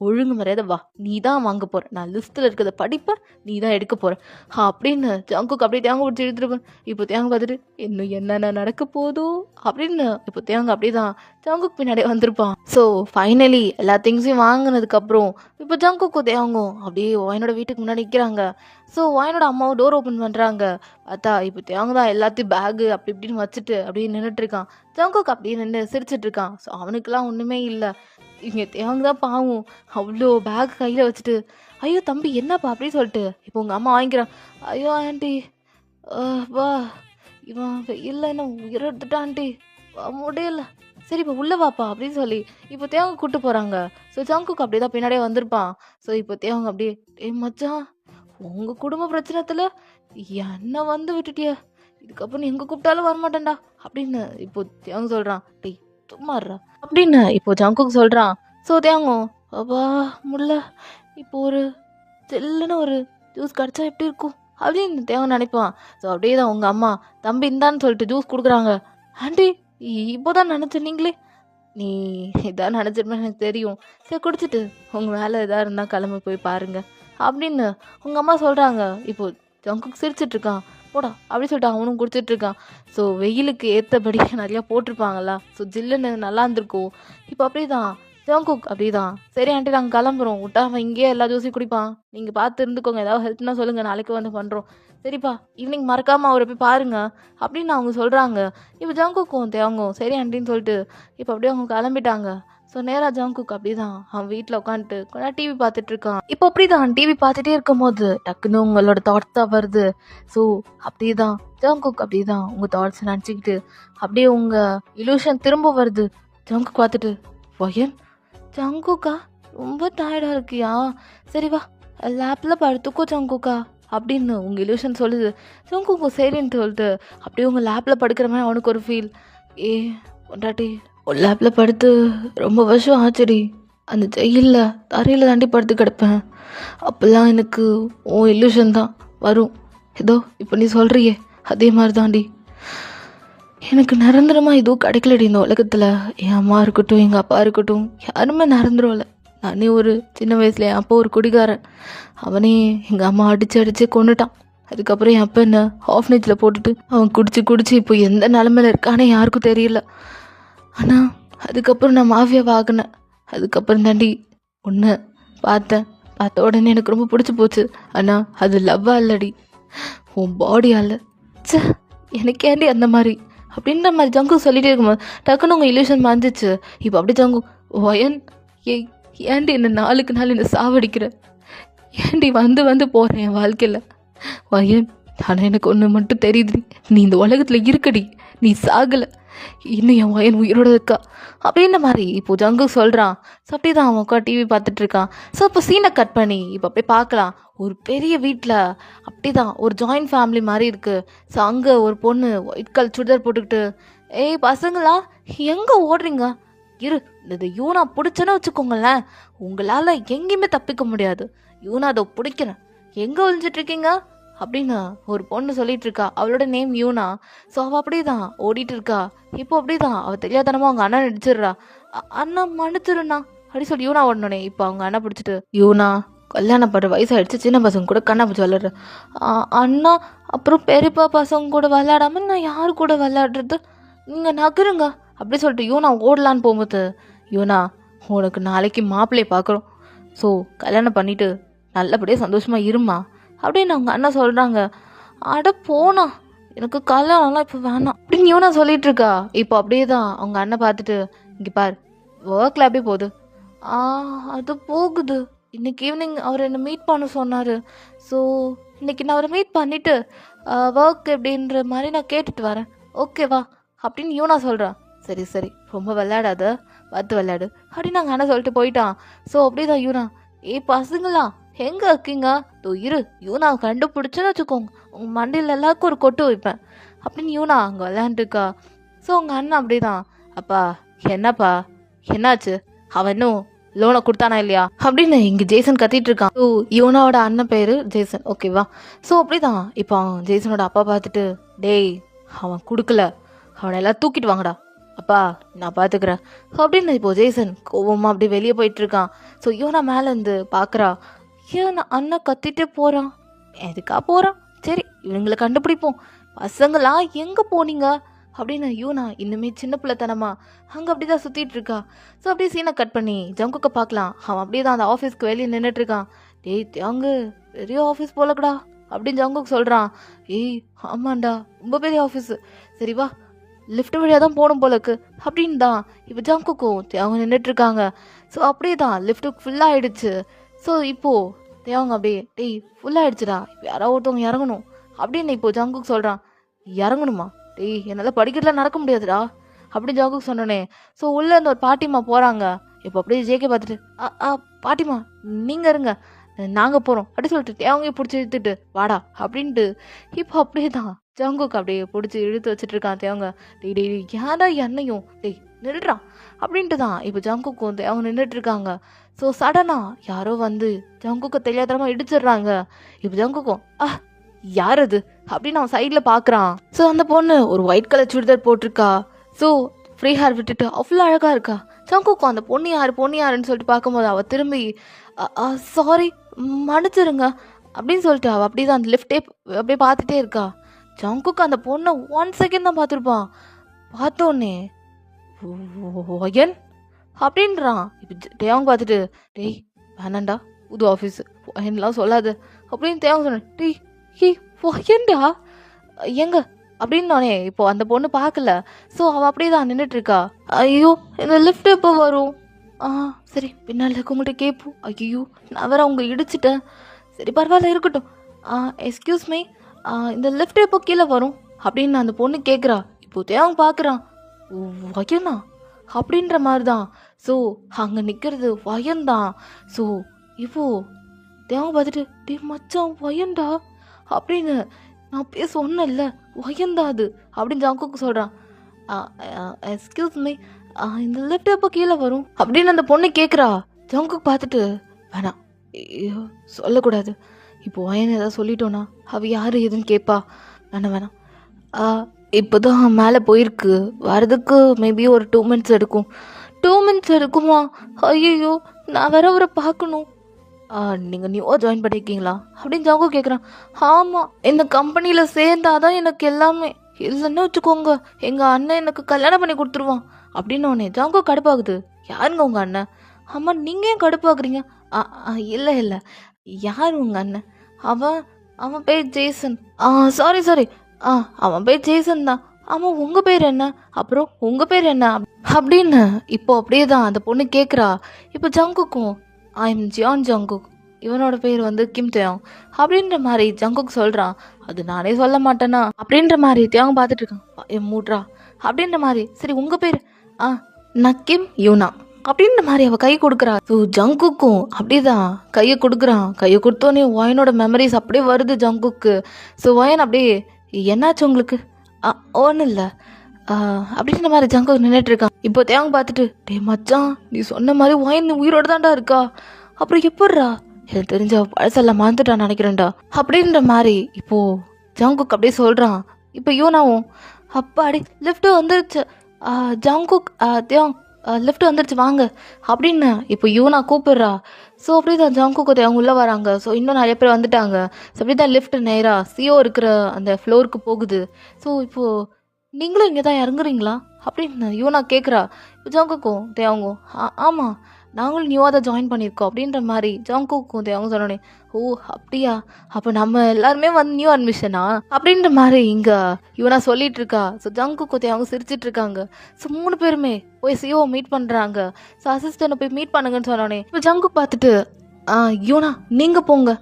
ஒழுங்கு மரியாதை வா, நீ தான் வாங்க போகிற, நான் லிஸ்ட்டில் இருக்கிறத படிப்பேன், நீ தான் எடுக்க போகிற அப்படின்னு ஜங்குக்கு அப்படியே தேங்க பிடிச்சி எடுத்துருப்பேன். இப்போ தேங்க பார்த்துட்டு இன்னும் என்னென்ன நடக்க போதோ அப்படின்னு இப்போ தேங்க அப்படியே தான் ஜங்குக்கு பின்னாடியே வந்திருப்பான். ஸோ ஃபைனலி எல்லா திங்ஸையும் வாங்கினதுக்கப்புறம் இப்போ ஜங்குக்கும் தேவங்கும் அப்படியே வாயனோட வீட்டுக்கு முன்னாடி நிற்கிறாங்க. ஸோ வாயனோட அம்மாவும் டோர் ஓப்பன் பண்ணுறாங்க. பார்த்தா இப்போ தேவங்க தான் எல்லாத்தையும் பேகு அப்படி இப்படின்னு வச்சுட்டு அப்படியே நின்றுட்டுருக்கான். ஜங்குக்கு அப்படியே நின்று சிரிச்சிட்ருக்கான். ஸோ அவனுக்கெல்லாம் ஒன்றுமே இல்லை. இங்கே தேவங்க தான் பாவம் அவ்வளோ பேக் கையில் வச்சுட்டு ஐயோ தம்பி என்னப்பா அப்படின்னு சொல்லிட்டு இப்போ உங்கள் அம்மா வாங்கிக்கிறான். ஐயோ ஆண்டி வா, இவன் இல்லை என்ன உயிரை எடுத்துட்டான் ஆண்டி, முடியல, சரி இப்போ உள்ளே வாப்பா அப்படின்னு சொல்லி இப்போ தேவங்க கூப்பிட்டு போகிறாங்க. ஸோ ஜங்குக்கு அப்படியே தான் பின்னாடியே வந்திருப்பான். ஸோ இப்போ தேவங்க அப்படியே மச்சான் உங்கள் குடும்ப பிரச்சனத்தில் என்ன வந்து விட்டுட்டிய, இதுக்கப்புறம் நீ எங்கே கூப்பிட்டாலும் வரமாட்டேன்டா அப்படின்னு இப்போ தேவங்க சொல்கிறான். சும்மாறா அப்படின்னு இப்போ ஜங்குக்கு சொல்கிறான். ஸோ தேவங்க அப்பா முல்ல இப்போ ஒரு செல்லுன்னு ஒரு ஜூஸ் கிடச்சா எப்படி இருக்கும் அப்படின்னு தேவங்க நினைப்பான். ஸோ அப்படியே தான் உங்கள் அம்மா தம்பி இந்தான்னு சொல்லிட்டு ஜூஸ் கொடுக்குறாங்க. ஆண்டி இப்போ தான் நினச்சேன், நீங்களே நீ இதான் நினச்சிருப்பேன் எனக்கு தெரியும், சரி குடிச்சிட்டு உங்கள் வேலை எதாக இருந்தால் கிளம்பி போய் பாருங்கள் அப்படின்னு உங்கள் அம்மா சொல்கிறாங்க. இப்போ ஜங்குக்கு சிரிச்சிட்ருக்கான். போடா அப்படி சொல்லிட்டு அவனும் குடிச்சிட்ருக்கான். ஸோ வெயிலுக்கு ஏற்றபடி நிறையா போட்டிருப்பாங்களா, ஸோ ஜில்லுன்னு நல்லா இருந்திருக்கும். இப்போ அப்படி தான் ஜங்குக் அப்படி தான் சரி ஆண்டி நாங்கள் கிளம்புறோம், விட்டா அவன் இங்கேயே எல்லா ஜூஸையும் குடிப்பான், நீங்கள் பார்த்து இருந்துக்கோங்க, ஏதாவது ஹெல்ப்னா சொல்லுங்கள், நாளைக்கு வந்து பண்ணுறோம், சரிப்பா ஈவினிங் மறக்காமல் அவரை போய் பாருங்க அப்படின்னு அவங்க சொல்கிறாங்க. இப்போ ஜங்குக்கும் தேவங்கும் சரி ஆண்டின்னு சொல்லிட்டு இப்போ அப்படியே அவங்க கிளம்பிட்டாங்க. ஸோ நேராக ஜங்குக் அப்படி தான் அவன் வீட்டில் உட்காந்துட்டு கொஞ்சம் டிவி பார்த்துட்ருக்கான். இப்போ அப்படி தான் டிவி பார்த்துட்டே இருக்கும் போது டக்குன்னு உங்களோட தாட்ஸ் தான் வருது. ஸோ அப்படி தான் ஜங்குக் அப்படி தான் உங்கள் தாட்ஸ் நினச்சிக்கிட்டு அப்படியே உங்கள் இலூஷன் திரும்ப வருது. ஜங்குக் பார்த்துட்டு வயன் ஜங்குக்கா ரொம்ப டயர்டாக இருக்கியா, சரி வா லேப்பில் படுத்துக்கோ ஜங்குக்கா அப்படின்னு உங்கள் இலூஷன் சொல்லுது. ஜங்குக்கு சரின்னு சொல்லிட்டு அப்படியே உங்கள் லேப்பில் படுக்கிற மாதிரி அவனுக்கு ஒரு ஃபீல். பொண்டாட்டி லேப்பில் படுத்து ரொம்ப வருஷம் ஆச்சுடி, அந்த ஜெயிலில் தரையில் தாண்டி படுத்து கிடப்பேன். அப்போல்லாம் எனக்கு உன் இல்லூஷன் தான் வரும். ஏதோ இப்போ நீ சொல்கிறியே அதே மாதிரி தாண்டி. எனக்கு நிரந்தரமாக எதுவும் கிடைக்கலடி இந்த உலகத்தில். என் அம்மா இருக்கட்டும், எங்கள் அப்பா இருக்கட்டும், யாருமே நிரந்தரம் இல்லை. நானே ஒரு சின்ன வயசில் என் அப்பா ஒரு குடிகாரன். அவனே எங்கள் அம்மா அடித்து கொண்டுட்டான். அதுக்கப்புறம் என் அப்பா என்ன ஆஃப்னேஜில் போட்டுட்டு அவன் குடிச்சு இப்போ எந்த நிலமையில இருக்கானே யாருக்கும் தெரியல. ஆனால் அதுக்கப்புறம் நான் மாஃபியாவாகினேன். அதுக்கப்புறம் தாண்டி ஒன்று பார்த்த உடனே எனக்கு ரொம்ப பிடிச்சி போச்சு. ஆனால் அது லவ்வாக இல்லடி, உன் பாடியால். சே, எனக்கு ஏண்டி அந்த மாதிரி அப்படின்ற மாதிரி ஜங்கு சொல்லிகிட்டே இருக்கும்போது டக்குன்னு உங்கள் இல்யூஷன் வந்துச்சு. இப்போ அப்படி ஜங்கு வயன் ஏண்டி என்ன நாளுக்கு நாள் என்ன சாவடிக்கிற? ஏண்டி வந்து போகிறேன் என் வாழ்க்கையில் வயன். ஆனால் எனக்கு ஒன்று மட்டும் தெரியுது, நீ இந்த உலகத்தில் இருக்கடி, நீ சாகலை, இன்னும் என் வயன் உயிரோட இருக்கா அப்படின்ற மாதிரி இப்போது ஜங்கு சொல்கிறான். ஸோ அப்படி தான் அவன் உட்கா டிவி பார்த்துட்ருக்கான். ஸோ இப்போ சீனை கட் பண்ணி இப்போ அப்படியே பார்க்கலாம். ஒரு பெரிய வீட்டில் அப்படி தான் ஒரு ஜாயின்ட் ஃபேமிலி மாதிரி இருக்குது. ஸோ அங்கே ஒரு பொண்ணு ஒயிட் கலர் சுடிதார் போட்டுக்கிட்டு, ஏய் பசங்களா எங்கே ஓடுறீங்க, இரு இந்த யூனா பிடிச்சேன்னு வச்சுக்கோங்களேன், உங்களால் எங்கேயுமே தப்பிக்க முடியாது, யூனா அதை பிடிக்கிறேன், எங்கே ஒழிஞ்சிட்ருக்கீங்க அப்படின்னு ஒரு பொண்ணு சொல்லிட்டு இருக்கா. அவளோட நேம் யூனா. ஸோ அவள் அப்படியே தான் ஓடிட்டு இருக்கா. இப்போ அப்படியே தான் அவள் தெரியாதனமா அவங்க அண்ணன் நடிச்சிடுறா. அண்ணா மன்னிச்சிருண்ணா அப்படி சொல்லி யூனா ஓடனே இப்போ அவங்க அண்ணா பிடிச்சிட்டு, யூனா கல்யாணம் பண்ணுற வயசாகிடுச்சு, சின்ன பசங்க கூட கண்ணா பிடிச்சி விளாட்ற அண்ணா, அப்புறம் பெரியப்பா பசங்க கூட விளையாடாம நான் யார் கூட விளையாடுறது, நீங்கள் நகருங்க அப்படி சொல்லிட்டு யூனா ஓடலான்னு போகும்போது, யூனா உனக்கு நாளைக்கு மாப்பிள்ளையை பார்க்குறோம், ஸோ கல்யாணம் பண்ணிவிட்டு நல்லபடியாக சந்தோஷமாக இருமா அப்படின்னு அவங்க அண்ணா சொல்கிறாங்க. அட போனா, எனக்கு கல்யாணம்லாம் இப்போ வேணாம் அப்படின்னு யூனா சொல்லிட்டு இருக்கா. இப்போ அப்படியே தான் அவங்க அண்ணன் பார்த்துட்டு, இங்கே பார் ஒர்க்கில் அப்படியே போகுது. அது போகுது, இன்னைக்கு ஈவினிங் அவர் என்னை மீட் பண்ண சொன்னார், ஸோ இன்னைக்கு நான் அவரை மீட் பண்ணிவிட்டு ஒர்க் எப்படின்ற மாதிரி நான் கேட்டுட்டு வரேன், ஓகேவா அப்படின்னு யூனா சொல்கிறான். சரி ரொம்ப விளையாடாத, பார்த்து விளையாடு அப்படின்னு நாங்கள் அண்ணன் சொல்லிட்டு போயிட்டான். ஸோ அப்படியே தான் யூனா, பசங்களா எங்கே இருக்கீங்க, தோ இரு யூனா கண்டுபிடிச்சுன்னு வச்சுக்கோங்க, உங்கள் மண்டியில் எல்லாருக்கும் ஒரு கொட்டு வைப்பேன் அப்படின்னு யூனா அங்கே விளையாண்டுருக்கா. ஸோ உங்கள் அண்ணன் அப்படி தான், அப்பா என்னப்பா என்னாச்சு, அவன் இன்னும் லோனை கொடுத்தானா இல்லையா அப்படின்னு இங்கே ஜேசன் கத்திட்டு இருக்கான். ஸோ யூனாவோட அண்ணன் பேர் ஜேசன், ஓகேவா. ஸோ அப்படி தான் இப்போ ஜேசனோட அப்பா பார்த்துட்டு, டேய் அவன் கொடுக்கல, அவனை எல்லாம் தூக்கிட்டு வாங்கடா, அப்பா நான் பார்த்துக்கிறேன் அப்படின்னு இப்போ ஜேசன் கோவமாக அப்படி வெளியே போயிட்டுருக்கான். ஸோ யூனா மேலேருந்து பார்க்குறா, ஏன் அண்ணன் கத்திட்டே போகிறான், எதுக்கா போகிறான், சரி இவங்களை கண்டுபிடிப்போம், பசங்களா எங்கே போனீங்க அப்படின்னு யூனா இன்னுமே சின்ன பிள்ளைத்தனமா அங்கே அப்படி தான் சுற்றிட்டு இருக்கா. ஸோ அப்படியே சீனை கட் பண்ணி ஜங்குக்க பார்க்கலாம். அவன் அப்படியே தான் அந்த ஆஃபீஸ்க்கு வெளியே நின்றுட்டுருக்கான். டேய் தேங்கு பெரிய ஆஃபீஸ் போலக்கடா அப்படின்னு ஜங்குக்கு சொல்கிறான். ஏய் ஆமாண்டா ரொம்ப பெரிய ஆஃபீஸு, சரி வா லிஃப்ட் வழியாக தான் போகணும் போலக்கு அப்படின்னு தான் இப்போ ஜங்குக்கும் அவங்க நின்றுட்டுருக்காங்க. ஸோ அப்படியே தான் லிஃப்ட்டு ஃபுல்லாகிடுச்சு. ஸோ இப்போது தேவங்க அப்படியே, டேய் ஃபுல்லாகிடுச்சுடா, இப்போ யாராவது ஒருத்தவங்க இறங்கணும் அப்படின்னு இப்போ ஜங்குக்கு சொல்கிறான். இறங்கணுமா, டேய் என்னால் படிக்கட்டுலாம் நடக்க முடியாதுடா அப்படின்னு ஜங்குக்கு சொன்னோன்னே ஸோ உள்ளே இருந்து ஒரு பாட்டிமா போகிறாங்க. இப்போ அப்படியே ஜேகே பார்த்துட்டு, பாட்டிமா நீங்கள் இருங்க நாங்கள் போகிறோம் அப்படி சொல்லிட்டு தேவங்க பிடிச்சி இழுத்துட்டு வாடா அப்படின்ட்டு இப்போ அப்படியே தான் ஜங்குக்கு அப்படியே பிடிச்சி இழுத்து வச்சுட்டு இருக்கான் தேவங்க. டேய் யாரா என்னையும் டேய் நில்றான் அப்படின்ட்டு தான் இப்போ ஜங்குக்கும் வந்து அவங்க நின்றுட்டு இருக்காங்க. ஸோ சடனாக யாரோ வந்து ஜங்குக்கு தெரியாதரமாக இடிச்சிடுறாங்க. இப்போ ஜங்குக்கும் யார் அது அப்படின்னு அவன் சைடில் பார்க்குறான். ஸோ அந்த பொண்ணு ஒரு ஒயிட் கலர் சுடிதார் போட்டிருக்கா. ஸோ ஃப்ரீ ஹேர் விட்டுட்டு அவ்வளோ அழகாக இருக்கா. ஜங்குக்கும் அந்த பொண்ணு யாருன்னு சொல்லிட்டு பார்க்கும்போது அவள் திரும்பி சாரி மன்னிச்சிருங்க அப்படின்னு சொல்லிட்டு அவள் அப்படியே தான் அந்த லிஃப்டே அப்படியே பார்த்துட்டே இருக்கா. ஜங்குக்கு அந்த பொண்ணை 1 செகண்ட் தான் பார்த்துருப்பான். பார்த்தோன்னே ஒயன் அப்படின்றான். இப்போ தேவங்க பார்த்துட்டு, டேய் வேணாண்டா புது ஆஃபீஸு ஒயன்லாம் சொல்லாது அப்படின்னு தேவங்க சொன்னேன். டேய் ஒயன்டா எங்க அப்படின்னோடனே இப்போ அந்த பொண்ணு பார்க்கல. ஸோ அவள் அப்படியே தான் நின்றுட்டுருக்கா. ஐயோ இந்த லிஃப்ட் எப்போ வரும், சரி பின்னால் இருக்கவங்கள்ட்ட கேட்போம், ஐயோ நான் வேற அவங்க இடிச்சிட்டேன், சரி பரவாயில்ல இருக்கட்டும், எக்ஸ்கியூஸ் மீ இந்த லிஃப்ட் எப்போ கீழே வரும் அப்படின்னு அந்த பொண்ணு கேட்குறா. இப்போ தேவங்க பார்க்குறான், வயனா அப்படின்ற மாதிரி தான். ஸோ அங்கே நிற்கிறது வயன்தான். ஸோ இப்போது தேவங்க பார்த்துட்டு, டே மச்சான் வயன்டா அப்படின்னு நான் பேச ஒன்றும் இல்லை வயந்தா அது அப்படின்னு ஜங்குக்கு சொல்கிறான். எக்ஸ்கியூஸ் மீ இந்த லிஃப்ட் எப்போ கீழே வரும் அப்படின்னு அந்த பொண்ணு கேட்குறா. ஜங்குக் பார்த்துட்டு வேணாம், ஐயோ சொல்லக்கூடாது, இப்போ வயன் ஏதாவது சொல்லிட்டோன்னா அவ யார் எதுன்னு கேட்பா, வேணாம் வேணாம். இப்போ தான் மேலே போயிருக்கு, வரதுக்கு மேபி ஒரு 2 மினிட்ஸ் எடுக்கும். 2 மினிட்ஸ் எடுக்குமா? ஐயோ, நான் வேற அவரை பார்க்கணும். நீங்கள் நியூவாக ஜாயின் பண்ணியிருக்கீங்களா அப்படின்னு ஜாங்கோ கேட்குறான். ஆமாம், இந்த கம்பெனியில் சேர்ந்தாதான் எனக்கு எல்லாமே, இல்லைன்னு வச்சுக்கோங்க எங்கள் அண்ணன் எனக்கு கல்யாணம் பண்ணி கொடுத்துருவான் அப்படின்னு உடனே ஜாங்கோ கடுப்பாகுது. யாருங்க உங்கள் அண்ணன்? ஆமாம், நீங்கள் ஏன் கடுப்பாக்குறீங்க? இல்லை இல்லை, யார் உங்கள் அண்ணன்? அவன் அவன் பேர் ஜேசன். சாரி சாரி, அவன் பேர் ஜேசன் தான். ஆமாம், உங்கள் பேர் என்ன? அப்புறம் உங்கள் பேர் என்ன அப்படின்னு இப்போ அப்படியே தான் அந்த பொண்ணு கேட்குறா. இப்போ ஜங்குக்கும் ஐ எம் ஜியான் ஜங்குக், இவனோட பேர் வந்து கிம் தியாங் அப்படின்ற மாதிரி ஜங்குக் சொல்கிறான். அது நானே சொல்ல மாட்டேனா அப்படின்ற மாதிரி தியாங் பார்த்துட்டு இருக்கான். மூட்ரா அப்படின்ற மாதிரி. சரி உங்கள் பேர்? நான் கிம் யூனா அப்படின்ற மாதிரி அவள் கை கொடுக்குறா. ஸோ ஜங்குக்கும் அப்படிதான் கையை கொடுக்குறான். கையை கொடுத்தோன்னே ஒயனோட மெமரிஸ் அப்படியே வருது ஜங்குக்கு. ஸோ ஒயன் அப்படியே என்னாச்சு உங்களுக்கு? ஒன்றும் இல்லை அப்படின்ற மாதிரி ஜங்குக் நின்றுட்டு இருக்கான். இப்போ தேவங்க பார்த்துட்டு, டே மச்சான், நீ சொன்ன மாதிரி ஒயன் உயிரோடு தான்டா இருக்கா, அப்புறம் எப்பட்றா? எனக்கு தெரிஞ்ச பழசெல்லாம் மறந்துட்டான் நினைக்கிறேன்டா அப்படின்ற மாதிரி இப்போ ஜங்குக் அப்படியே சொல்கிறான். இப்போ யூனாவும் அப்பாடி லிஃப்ட் வந்துருச்சு, ஜங்குக் தேவங் லிஃப்ட் வந்துருச்சு வாங்க அப்படின்னு இப்போ யூனா கூப்பிடுறா. ஸோ அப்படி தான் ஜங்குக்கு அவங்க உள்ளே வராங்க. ஸோ இன்னும் நிறைய பேர் வந்துட்டாங்க. ஸோ அப்படி தான் லிஃப்ட் நேராக சிஓ இருக்கிற அந்த ஃப்ளோருக்கு போகுது. ஸோ இப்போது நீங்களும் இங்கே தான் இறங்குறீங்களா அப்படின்னு யூனா கேட்குறா. இப்போ ஜங்குக்கும் தேவங்கும் ஆமாம், நாங்களும் நியூவாக தான் ஜாயின் பண்ணியிருக்கோம் அப்படின்ற மாதிரி ஜங்குக்கும் தேவங்க சொன்னோடனே, ஓ அப்படியா, அப்போ நம்ம எல்லாருமே வந்து நியூ அட்மிஷனா அப்படின்ற மாதிரி இங்கே யூனா சொல்லிட்டு இருக்கா. ஸோ ஜங்குக்கும் தேவங்க சிரிச்சிட்டு இருக்காங்க. ஸோ 3 பேருமே போய் சிஓ மீட் பண்ணுறாங்க. ஸோ அசிஸ்டண்ட்டை போய் மீட் பண்ணுங்கன்னு சொன்னோடனே இப்போ ஜங்கு பார்த்துட்டு, யூனா நீங்கள் போங்க.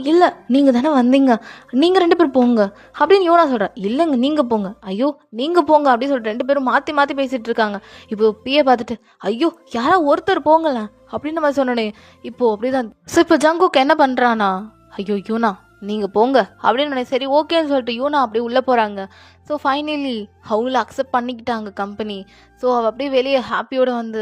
இல்லை, நீங்கள் தானே வந்தீங்க, நீங்கள் 2 பேர் போங்க அப்படின்னு யூனா சொல்கிறேன். இல்லைங்க நீங்கள் போங்க. ஐயோ நீங்கள் போங்க அப்படின்னு சொல்லிட்டு 2 பேரும் மாற்றி மாற்றி பேசிகிட்டு இருக்காங்க. இப்போ பிஏ பார்த்துட்டு, ஐயோ யாரா ஒருத்தர் போங்களேன் அப்படின்ற மாதிரி சொன்னோன்னே இப்போ அப்படிதான். ஸோ இப்போ ஜங்குக்கு என்ன பண்ணுறானா, ஐயோ யூனா நீங்கள் போங்க அப்படின்னு சரி ஓகேன்னு சொல்லிட்டு யூனா அப்படியே உள்ளே போகிறாங்க. ஸோ ஃபைனலி அவங்கள அக்செப்ட் பண்ணிக்கிட்டாங்க கம்பெனி. ஸோ அவள் அப்படியே வெளியே ஹாப்பியோடு வந்து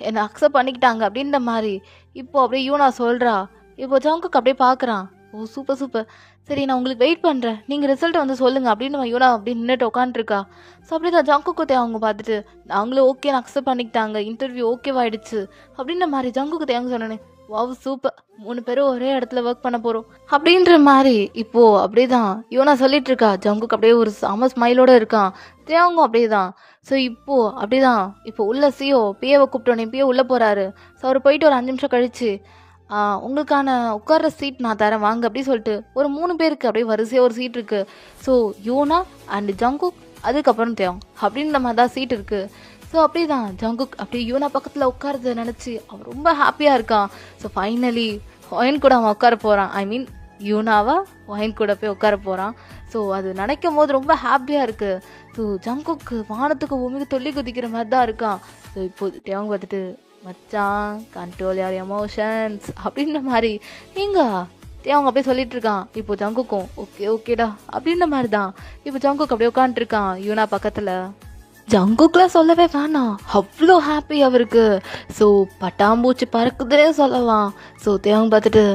என்னை அக்செப்ட் பண்ணிக்கிட்டாங்க அப்படின்ற மாதிரி இப்போ அப்படியே யூனா சொல்கிறா. இப்போ ஜங்குக்கு அப்படியே பார்க்குறான். ஓ சூப்பர் சூப்பர், சரி நான் உங்களுக்கு வெயிட் பண்ணுறேன், நீங்கள் ரிசல்ட்டை வந்து சொல்லுங்கள் அப்படின்னு யூனா அப்படி நின்றுட்டு உட்காந்துருக்கா. ஸோ அப்படி தான் ஜங்குக்கு அவங்க பார்த்துட்டு நாங்களும் ஓகே அக்செப்ட் பண்ணிக்கிட்டாங்க, இன்டர்வியூ ஓகேவாயிடுச்சு அப்படின்ற மாதிரி ஜங்குக்கு தேவங்க சொன்னேனே. வாவ் சூப்பர், 3 பேரும் ஒரே இடத்துல ஒர்க் பண்ண போகிறோம் அப்படின்ற மாதிரி இப்போது அப்படியே தான் யூனா சொல்லிட்டு இருக்கா. ஜங்குக்கு அப்படியே ஒரு செம ஸ்மைலோடு இருக்கான். தேவங்க அப்படியே தான். ஸோ இப்போது அப்படி தான் இப்போ உள்ள சிஓ பிஏவை கூப்பிட்டோன்னே பிஏ உள்ளே போகிறாரு. ஸோ அவர் போயிட்டு ஒரு 5 நிமிஷம் கழிச்சு உங்களுக்கான உட்கார்ற சீட் நான் தரேன் வாங்க அப்படி சொல்லிட்டு ஒரு 3 பேருக்கு அப்படியே வரிசையாக ஒரு சீட் இருக்குது. ஸோ யூனா அண்ட் ஜங்குக் அதுக்கப்புறம் தேவங் அப்படின்ற மாதிரி தான் சீட் இருக்குது. ஸோ அப்படி தான் ஜங்குக் அப்படியே யூனா பக்கத்தில் உட்காரத நினச்சி அவன் ரொம்ப ஹாப்பியாக இருக்கான். ஸோ ஃபைனலி ஒயன் கூட அவன் உட்கார போகிறான். ஐ மீன் யூனாவா ஒயன் கூட போய் உட்கார போகிறான். ஸோ அது நினைக்கும் போது ரொம்ப ஹாப்பியாக இருக்குது. ஸோ ஜங்குக்கு வானத்துக்கு பூமிக்கு துள்ளி குதிக்கிற மாதிரி தான் இருக்கான். ஸோ இப்போ தேவங்க பார்த்துட்டு, மச்சான் கண்ட்ரோல் யார் எமோஷன்ஸ் அப்படின்ற மாதிரி அவங்க அப்படியே சொல்லிட்டு இருக்கான். இப்போ ஜங்குக்கும் ஓகே ஓகேடா அப்படின்ற மாதிரி தான் இப்போ ஜங்குக்கு அப்படியே உட்காந்துருக்கான் யூனா பக்கத்தில். ஜங்குக்குலாம் சொல்லவே வேணாம், அவ்வளோ ஹாப்பி அவருக்கு. ஸோ பட்டாம்பூச்சி பறக்குதுன்னே சொல்லலாம். ஸோ தேவங்க பார்த்துட்டு,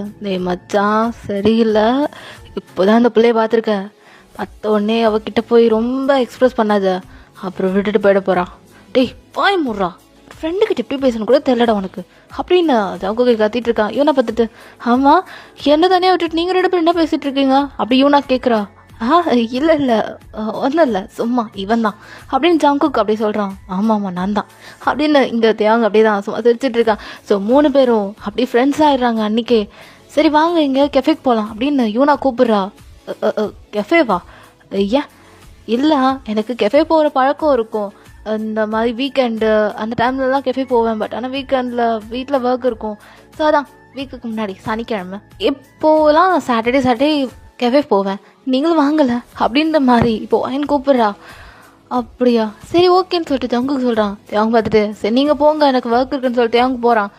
மச்சான் சரியில்லை, இப்போதான் அந்த பிள்ளைய பார்த்துருக்கேன், பார்த்த உடனே அவகிட்ட போய் ரொம்ப எக்ஸ்ப்ரெஸ் பண்ணாத, அப்புறம் விட்டுட்டு போயிட போகிறான். டேய் பாய் முட்றா, ஃப்ரெண்டுக்கிட்ட எப்படி பேசணும் கூட தெரியலடா உனக்கு அப்படின்னு ஜங்குக்கு கத்திட்டு இருக்கான். யூனா பார்த்துட்டு, ஆமாம் என்ன தனியாக விட்டுட்டு நீங்கள் 2 பேரும் என்ன பேசிகிட்டு இருக்கீங்க அப்படி யூனா கேட்குறா. இல்லை இல்லை ஒன்றும் இல்லை சும்மா இவன் தான் அப்படின்னு ஜங்குக்கு அப்படியே சொல்கிறான். ஆமாம் நான் தான் அப்படின்னு இங்கே தேவங்க அப்படியே தான் சும்மா சிரிச்சிட்டு இருக்கான். ஸோ 3 பேரும் அப்படியே ஃப்ரெண்ட்ஸ் ஆகிடுறாங்க அன்றைக்கே. சரி வாங்க இங்கே கெஃபேக்கு போகலாம் அப்படின்னு யூனா கூப்பிட்றா. கெஃபேவா? ஏன்? இல்லை எனக்கு கெஃபே போகிற பழக்கம் இருக்கும், இந்த மாதிரி வீக்கெண்டு அந்த டைம்லலாம் கெஃபே போவேன், பட் ஆனால் வீக்கெண்டில் வீட்டில் ஒர்க் இருக்கும். ஸோ அதான் வீக்குக்கு முன்னாடி சனிக்கிழமை இப்போலாம் சாட்டர்டே கெஃபே போவேன், நீங்களும் வாங்கலை அப்படின்ற மாதிரி இப்போ ஒயன் கூப்பிட்றா. அப்படியா சரி ஓகேன்னு சொல்லிட்டு தேவங்க சொல்கிறான். தேவங்க பார்த்துட்டு, சரி நீங்கள் போங்க எனக்கு ஒர்க் இருக்குன்னு சொல்லிட்டு தேவங்க போகிறான்.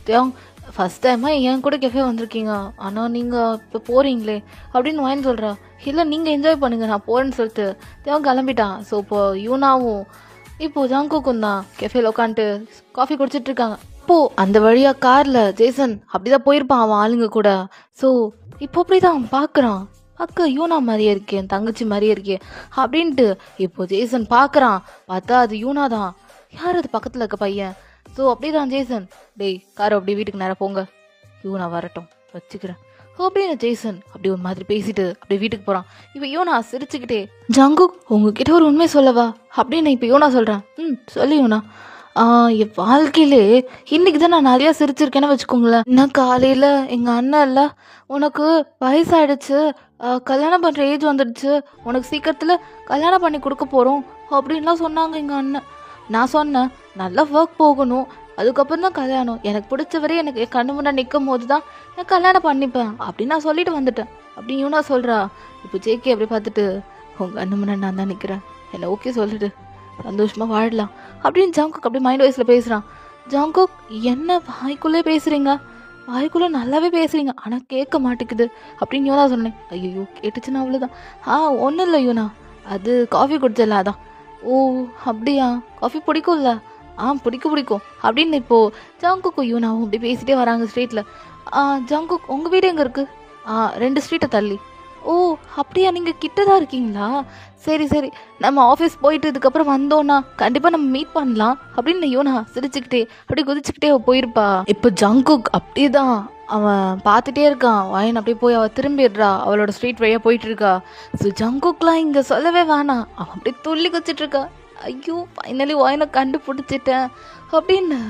தேவங்க ஃபஸ்ட் டைமாக என் கூட கெஃபே வந்திருக்கீங்க, ஆனால் நீங்கள் இப்போ போகிறீங்களே அப்படின்னு ஒயன் சொல்கிறா. இல்லை நீங்கள் என்ஜாய் பண்ணுங்கள் நான் போகிறேன்னு சொல்லிட்டு தேவன் கிளம்பிட்டான். ஸோ இப்போது யூனாவும் இப்போது ஜங்குக்கும் தான் கெஃபேல உட்காந்துட்டு காஃபி குடிச்சிட்டு இருக்காங்க. அப்போது அந்த வழியாக காரில் ஜேசன் அப்படிதான் போயிருப்பான் அவன் ஆளுங்க கூட. ஸோ இப்போ அப்படிதான் பார்க்குறான், பார்க்க யூனா மாதிரியே இருக்கே, என் தங்கச்சி மாதிரியே இருக்கே அப்படின்ட்டு. இப்போ ஜேசன் பார்க்குறான், பார்த்தா அது யூனா தான். யார் அது பக்கத்தில் இருக்க பையன்? ஸோ அப்படிதான் ஜேசன், டேய் காரை அப்படியே வீட்டுக்கு நேராக போங்க, யூனா வரட்டும் வச்சுக்கிறேன் அப்படின்னு ஜேசன் அப்படி ஒரு மாதிரி பேசிட்டு அப்படியே வீட்டுக்கு போகிறான். இப்போ யூனா சிரிச்சுக்கிட்டே, ஜங்குக் உங்ககிட்ட ஒரு உண்மை சொல்லவா அப்படின்னு இப்போ யூனா சொல்கிறேன். சொல்லி யூனா. என் வாழ்க்கையிலே இன்னைக்கு தான் நான் நிறையா சிரிச்சிருக்கேன்னு வச்சுக்கோங்களேன். இன்னும் காலையில் எங்கள் அண்ணன் இல்லை, உனக்கு வயசாயிடுச்சு, கல்யாணம் பண்ணுற ஏஜ் வந்துடுச்சு, உனக்கு சீக்கிரத்தில் கல்யாணம் பண்ணி கொடுக்க போகிறோம் அப்படின்லாம் சொன்னாங்க எங்கள் அண்ணன். நான் சொன்னேன் நல்லா ஒர்க் போகணும், அதுக்கப்புறம் தான் கல்யாணம், எனக்கு பிடிச்சவரே எனக்கு என் கண்ணு முன்னாடி நிற்கும் போது தான் நான் கல்யாணம் பண்ணிப்பேன் அப்படின்னு நான் சொல்லிட்டு வந்துட்டேன் அப்படின்னு யூனா சொல்கிறா. இப்போ ஜேகே அப்படி பார்த்துட்டு, உங்கள் கண்ணு முன்னாடி நான் தான் நிற்கிறேன், என்னை ஓகே சொல்லிட்டு சந்தோஷமாக வாழலாம் அப்படின்னு ஜங்குக் அப்படி மைண்ட் வாய்ஸில் பேசுகிறான். ஜங்குக் என்ன வாய்க்குள்ளே பேசுகிறீங்க, வாய்க்குள்ளே நல்லாவே பேசுகிறீங்க ஆனால் கேட்க மாட்டேங்குது அப்படின்னு யூனா சொன்னேன். ஐயோ கேட்டுச்சுன்னா அவ்வளோதான். ஒன்றும் இல்லை யூனா, அது காஃபி குடிச்சல அதான். ஓ அப்படியா, காஃபி பிடிக்கும்ல? பிடிக்கும் அப்படின்னு இப்போது ஜங்குக்கும் யூனாவும் அப்படி பேசிகிட்டே வராங்க ஸ்ட்ரீட்டில். ஜங்குக் உங்கள் வீடு எங்கே இருக்குது? 2 ஸ்ட்ரீட்டை தள்ளி. ஓ அப்படியா, நீங்கள் கிட்ட தான் இருக்கீங்களா? சரி சரி, நம்ம ஆஃபீஸ் போயிட்டு இதுக்கப்புறம் வந்தோன்னா கண்டிப்பாக நம்ம மீட் பண்ணலாம் அப்படின்னு யூனா சிரிச்சுக்கிட்டே அப்படி குதிச்சுக்கிட்டே போயிருப்பா. இப்போ ஜங்குக் அப்படியே தான் அவன் பார்த்துட்டே இருக்கான். வயன் அப்படியே போய் அவள் திரும்பிடுறா, அவளோட ஸ்ட்ரீட் வழியாக போயிட்டு இருக்கா. ஸோ ஜங்குக்லாம் இங்கே சொல்லவே வேணாம், அவன் அப்படியே துள்ளி குச்சிட்டு இருக்கா. ஐயோ ஃபைனலி வயனை கண்டுபிடிச்சிட்டேன் அப்படின்னு.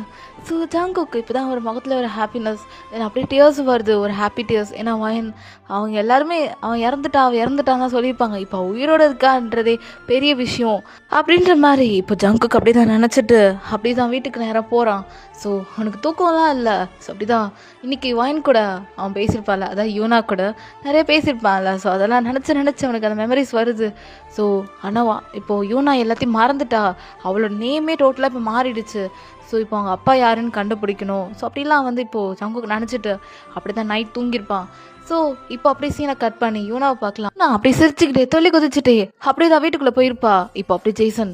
ஸோ ஜங்குக்கு இப்போ தான் ஒரு முகத்தில் ஒரு ஹாப்பினஸ், தென் அப்படியே டியர்ஸ் வருது, ஒரு ஹாப்பி டியர்ஸ். ஏன்னா வயன் அவங்க எல்லாருமே அவன் இறந்துட்டான் தான் சொல்லியிருப்பாங்க, இப்போ உயிரோடு இருக்கான்றதே பெரிய விஷயம் அப்படின்ற மாதிரி இப்போ ஜங்குக்கு அப்படி தான் நினச்சிட்டு அப்படி தான் வீட்டுக்கு நேராக போகிறான். ஸோ அவனுக்கு தூக்கம்லாம் இல்லை. ஸோ அப்படி தான் இன்றைக்கி வயன் கூட அவன் பேசியிருப்பான்ல, அதான் யூனா கூட நிறைய பேசியிருப்பான்ல. ஸோ அதெல்லாம் நினச்சி அவனுக்கு அந்த மெமரிஸ் வருது. ஸோ ஆனால் இப்போது யூனா எல்லாத்தையும் மறந்துட்டா, அவளோட நேமே டோட்டலாக இப்போ மாறிடுச்சு. ஸோ இப்போ அவங்க அப்பா யாருன்னு கண்டுபிடிக்கணும். ஸோ அப்படிலாம் வந்து இப்போது ஜங்குக்கு நினச்சிட்டு அப்படி தான் நைட் தூங்கியிருப்பான். ஸோ இப்போ அப்படியே சீனை கட் பண்ணி யூனாவை பார்க்கலாம். நான் அப்படியே சிரிச்சுக்கிட்டே தொல்லி குதிச்சுட்டே அப்படியே தான் வீட்டுக்குள்ளே போயிருப்பா. இப்போ அப்படியே ஜெய்சன்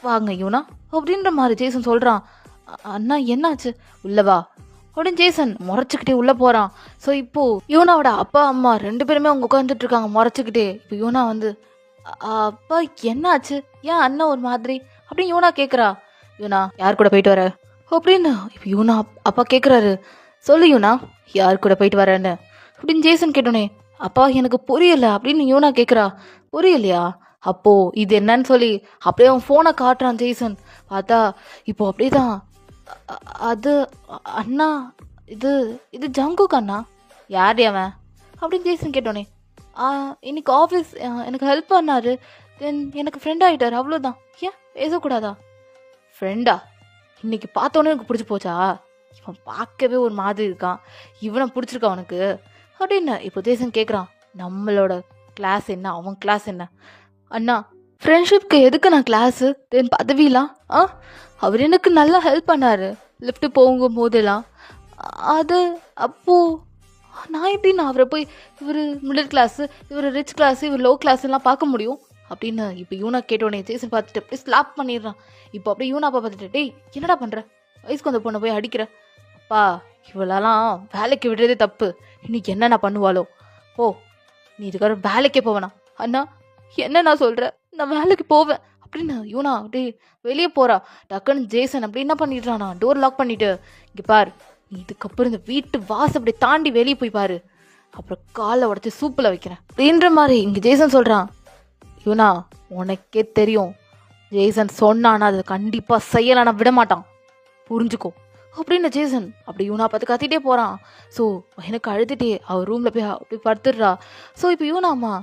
வாங்க யூனா அப்படின்ற மாதிரி ஜெய்சன் சொல்கிறான். அண்ணா என்னாச்சு, உள்ளவா அப்படின்னு ஜேசன் முறைச்சிக்கிட்டே உள்ளே போகிறான். ஸோ இப்போது யூனாவோட அப்பா அம்மா 2 பேருமே அவங்க உட்காந்துட்டு இருக்காங்க முறைச்சிக்கிட்டே. இப்போ யூனா வந்து, அப்பா என்னாச்சு, ஏன் அண்ணன் ஒரு மாதிரி அப்படின்னு யூனா கேட்குறா. யூனா யார் கூட போயிட்டு வர அப்படின்னு இப்போ யூனா அப்பா கேட்குறாரு. சொல்லு யூனா யார் கூட போயிட்டு வரேன்னு அப்படின்னு ஜேசன் கேட்டோன்னே, அப்பா எனக்கு புரியலை அப்படின்னு யூனா கேட்குறா. புரியலையா, அப்போது இது என்னன்னு சொல்லி அப்படியே அவன் ஃபோனை காட்டுறான் ஜேசன். பார்த்தா இப்போ அப்படியே தான் அது அண்ணா, இது இது ஜங்குக் அண்ணா. யார் அவன் அப்படின்னு ஜேசன் கேட்டோன்னே, இன்னைக்கு ஆஃபீஸ் எனக்கு ஹெல்ப் பண்ணாரு, தென் எனக்கு ஃப்ரெண்ட் ஆகிட்டார், அவ்வளோதான். ஏன் பேசக்கூடாதா? ஃப்ரெண்டா, இன்னைக்கு பார்த்தோன்னே எனக்கு பிடிச்சி போச்சா? இவன் பார்க்கவே ஒரு மாதிரி இருக்கான், இவனை பிடிச்சிருக்கான் அவனுக்கு அப்படின்னு இப்போ ஜேசன் கேட்குறான். நம்மளோட கிளாஸ் என்ன, அவன் கிளாஸ் என்ன? அண்ணா ஃப்ரெண்ட்ஷிப்க்கு எதுக்கு நான் கிளாஸு, தென் பதவிலாம்? அவர் எனக்கு நல்லா ஹெல்ப் பண்ணார் லிஃப்ட்டு போகும் போதெல்லாம். அது அப்போது நான் எப்படி நான் அவரை போய் இவர் மிடில் கிளாஸு, இவர் ரிச் கிளாஸு, இவர் லோ கிளாஸ்லாம் பார்க்க முடியும் அப்படின்னு இப்போ யூனா கேட்டோடனே ஜேசன் பார்த்துட்டு அப்படியே ஸ்லாப் பண்ணிடுறான். இப்போ அப்படியே யூனா அப்பா பார்த்துட்டு, டேய் என்னடா பண்ணுற, வயசுக்கு வந்த பொண்ணை போய் அடிக்கிற? அப்பா இவளெல்லாம் வேலைக்கு விடுறதே தப்பு, இன்னைக்கு என்னென்ன பண்ணுவாளோ, ஓ நீ இதுக்காக வேலைக்கே போவேனா? அண்ணா என்ன நான் சொல்கிறேன், நான் வேலைக்கு போவேன் அப்படின்னு யூனா அப்படியே வெளியே போகிறா. டக்குன்னு ஜேசன் அப்படி என்ன பண்ணிடுறானா, டோர் லாக் பண்ணிவிட்டு, இங்கே பார் நீ இதுக்கப்புறம் இந்த வீட்டு வாசல் அப்படி தாண்டி வெளியே போய் பாரு, அப்புறம் காலை உடச்சி சூப்பில் வைக்கிறேன் அப்படின்ற மாதிரி இங்கே ஜேசன் சொல்கிறான். யூனா உனக்கே தெரியும், ஜேசன் சொன்னானா அதை கண்டிப்பாக செய்யலானா விட மாட்டான், புரிஞ்சுக்கோ அப்படின்னு ஜேசன் அப்படி யூனா பார்த்து கத்திட்டே போகிறான். ஸோ எனக்கு அழுதுகிட்டே அவள் ரூமில் போய் அப்படி படுத்துடுறா. ஸோ இப்போ யூனாம்மா,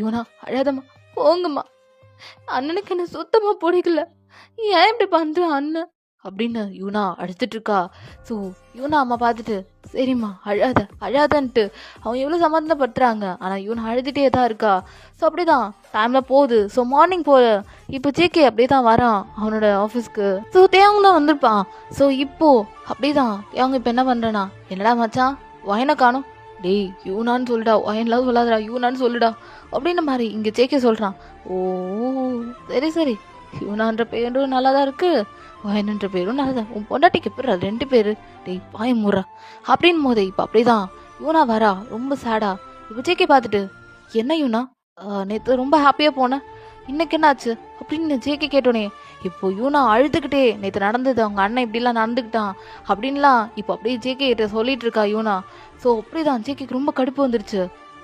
யூனா அழாதம்மா, போங்கம்மா, அண்ணனுக்கு என்ன சுத்தமாக பிடிக்கல, ஏன் இப்படி பண்ணுற அண்ணன் அப்படின்னு யூனா அழுதுட்டுருக்கா. ஸோ யூனா அம்மா பார்த்துட்டு, சரிம்மா அழாதன்ட்டு அவங்க எவ்வளோ சமாதானப்படுத்துகிறாங்க, ஆனால் யூனா அழுதுகிட்டே தான் இருக்கா. ஸோ அப்படி தான் டைமில் போகுது. ஸோ மார்னிங் போல இப்போ ஜேகே அப்படியே தான் வரான் அவனோட ஆஃபீஸ்க்கு. ஸோ தேவங்க தான் வந்திருப்பான். ஸோ இப்போது அப்படி தான் தேவங்க இப்போ என்ன பண்ணுறேன்னா, என்னடா மச்சான் வயனை காணும், டேய் யூனான்னு சொல்லுடா, வயன்லாம் சொல்லாதடா, யூனான்னு சொல்லுடா அப்படின்ற மாதிரி இங்கே ஜேகே சொல்கிறான். ஓ சரி யூனான்ற பேரும் நல்லா தான் இருக்குது, பதினெண்டு பேரும் நல்லதா உன் பொண்டாட்டிக்கு பேர் 2 பேரு டேய் பாய முறா அப்படின்னு போதே இப்போ அப்படிதான் யூனா வரா ரொம்ப சேடா. இப்போ ஜேகே பார்த்துட்டு என்ன யூனா நேற்று ரொம்ப ஹாப்பியாக போனேன் இன்னைக்கு என்ன ஆச்சு அப்படின்னு ஜேகே கேட்டோனே இப்போ யூனா அழுதுகிட்டே நேற்று நடந்தது அவங்க அண்ணன் இப்படிலாம் நடந்துக்கிட்டான் அப்படின்லாம் இப்போ அப்படியே ஜேகே கிட்ட சொல்லிட்டு இருக்கா யூனா. ஸோ அப்படிதான் ஜேகேக்கு ரொம்ப கடுப்பு வந்துருச்சு.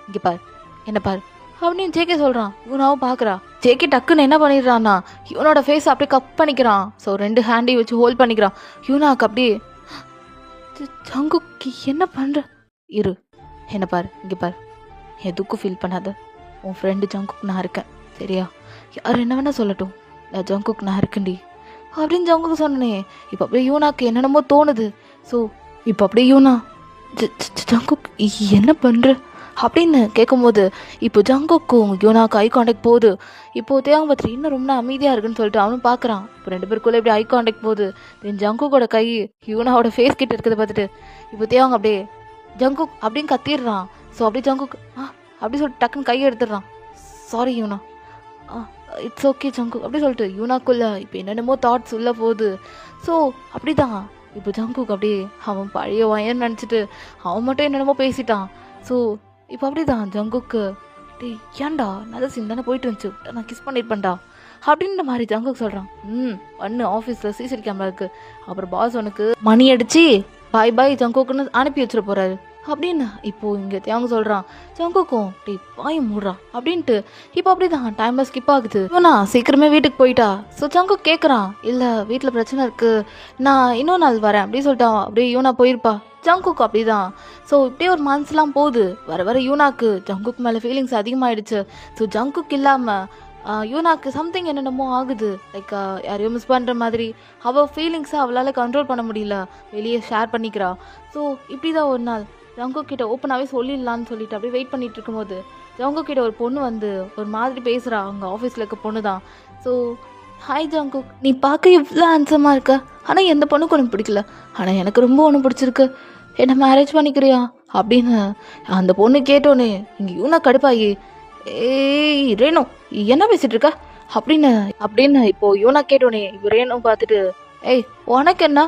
இங்கே பார் என்ன பார் அப்படின்னு ஜேகே சொல்கிறான். யூனாவும் பார்க்குறா. ஜேகே டக்குன்னு என்ன பண்ணிடுறான்னா யூனோட ஃபேஸ் அப்படியே கப் பண்ணிக்கிறான். ஸோ 2 ஹேண்டையும் வச்சு ஹோல்ட் பண்ணிக்கிறான். யூனாக்கு அப்படியே ஜங்குக்கு என்ன பண்ணுற இரு என்ன பார் இங்கே பார் எதுக்கும் ஃபீல் பண்ணாத உன் ஃப்ரெண்டு ஜங்குக்கு நான் இருக்கேன் சரியா யார் என்ன வேணா சொல்லட்டும் நான் ஜங்குக்கு நான் இருக்கேன்டி அப்படின்னு ஜங்குக்கு சொன்னனே. இப்போ அப்படியே யூனாக்கு என்னென்னமோ தோணுது. ஸோ இப்போ அப்படியே யூனா ஜங்குக் என்ன பண்ணுற அப்படின்னு கேட்கும்போது இப்போ ஜங்குக்கும் யூனாக்கு ஐ கான்டாக்ட் போகுது. இப்போ தேவங்க பார்த்துட்டு இன்னும் ரொம்ப அமைதியாக இருக்குன்னு சொல்லிட்டு அவனும் பார்க்குறான். இப்போ 2 பேருக்குள்ளே எப்படி ஐ கான்டாக்ட் போகுது. தென் ஜங்குக்கோட கை யூனாவோட ஃபேஸ் கிட்ட இருக்கிறத பார்த்துட்டு இப்போ தேவங்க அப்படியே ஜங்குக் அப்படின்னு கத்திடுறான். ஸோ அப்படியே ஜங்குக் அப்படி சொல்லிட்டு டக்குன்னு கையை எடுத்துடுறான். சாரி யூனா இட்ஸ் ஓகே ஜங்குக் அப்படி சொல்லிட்டு யூனாக்குள்ள இப்போ என்னென்னமோ தாட்ஸ் உள்ள போகுது. ஸோ அப்படி தான் இப்போ ஜங்குக் அப்படியே அவன் பழைய வயன் நினச்சிட்டு அவன் மட்டும் என்னென்னமோ பேசிட்டான். ஸோ இப்போ அப்படி தான் ஜங்குக்கு டேய் ஏன்டா நல்ல சீன் தானே போயிட்டு இருந்துச்சு நான் கிஸ் பண்ணியிருப்பேன்டா அப்படின்ற மாதிரி ஜங்குக் சொல்கிறான். பண்ணு ஆஃபீஸில் சிசிடி கேமரா இருக்குது அப்புறம் பாஸ் உனக்கு மணி அடிச்சு பாய் பாய் ஜங்குக்குன்னு அனுப்பி வச்சிட போகிறாரு அப்படின்னு இப்போ இங்கே தேவங்க சொல்கிறான். ஜங்குக்கும் டேய் பாய் மூடுறா அப்படின்ட்டு இப்போ அப்படி தான் டைம் ஸ்கிப் ஆகுது. இவனா சீக்கிரமே வீட்டுக்கு போயிட்டா. ஸோ ஜங்குக் கேட்குறான் இல்லை வீட்டில் பிரச்சனை இருக்குது நான் இன்னொரு நாள் வரேன் அப்படின்னு சொல்லிட்டான். அப்படியே யூனா போயிருப்பா. ஜங்குக் அப்படிதான். ஸோ இப்படியே ஒரு மந்த்ஸ்லாம் போகுது. வர வர யூனாக்கு ஜங்குக் மேலே ஃபீலிங்ஸ் அதிகமாகிடுச்சு. ஸோ ஜங்குக் இல்லாமல் யூனாக்கு சம்திங் என்னென்னமோ ஆகுது. லைக் யாரையோ மிஸ் பண்ணுற மாதிரி அவள் ஃபீலிங்ஸை அவளால் கண்ட்ரோல் பண்ண முடியல வெளியே ஷேர் பண்ணிக்கிறா. ஸோ இப்படி தான் ஒரு நாள் ஜங்குக் கிட்ட ஓப்பனாகவே சொல்லிடலான்னு சொல்லிட்டு அப்படியே வெயிட் பண்ணிட்டு இருக்கும்போது ஜங்குக் கிட்ட ஒரு பொண்ணு வந்து ஒரு மாதிரி பேசுகிறா. அவங்க ஆஃபீஸில் இருக்க பொண்ணு தான். ஸோ ஹாய் ஜங்குக் நீ பார்க்க இவ்வளோ ஹேண்ட்ஸமாக இருக்க ஆனால் எந்த பொண்ணுக்கு ஒன்று பிடிக்கல ஆனால் எனக்கு ரொம்ப ஒன்று பிடிச்சிருக்கு என்ன மேரேஜ் பண்ணிக்கிறியா அப்படின்னு அந்த பொண்ணு கேட்டோன்னே இங்கே யூனா கடுப்பாகி ஏய் ரேணு என்ன பேசிகிட்டு இருக்க அப்படின்னு இப்போ யூனா கேட்டோன்னே இப்போ ரேணு பார்த்துட்டு ஏய் உனக்கு என்ன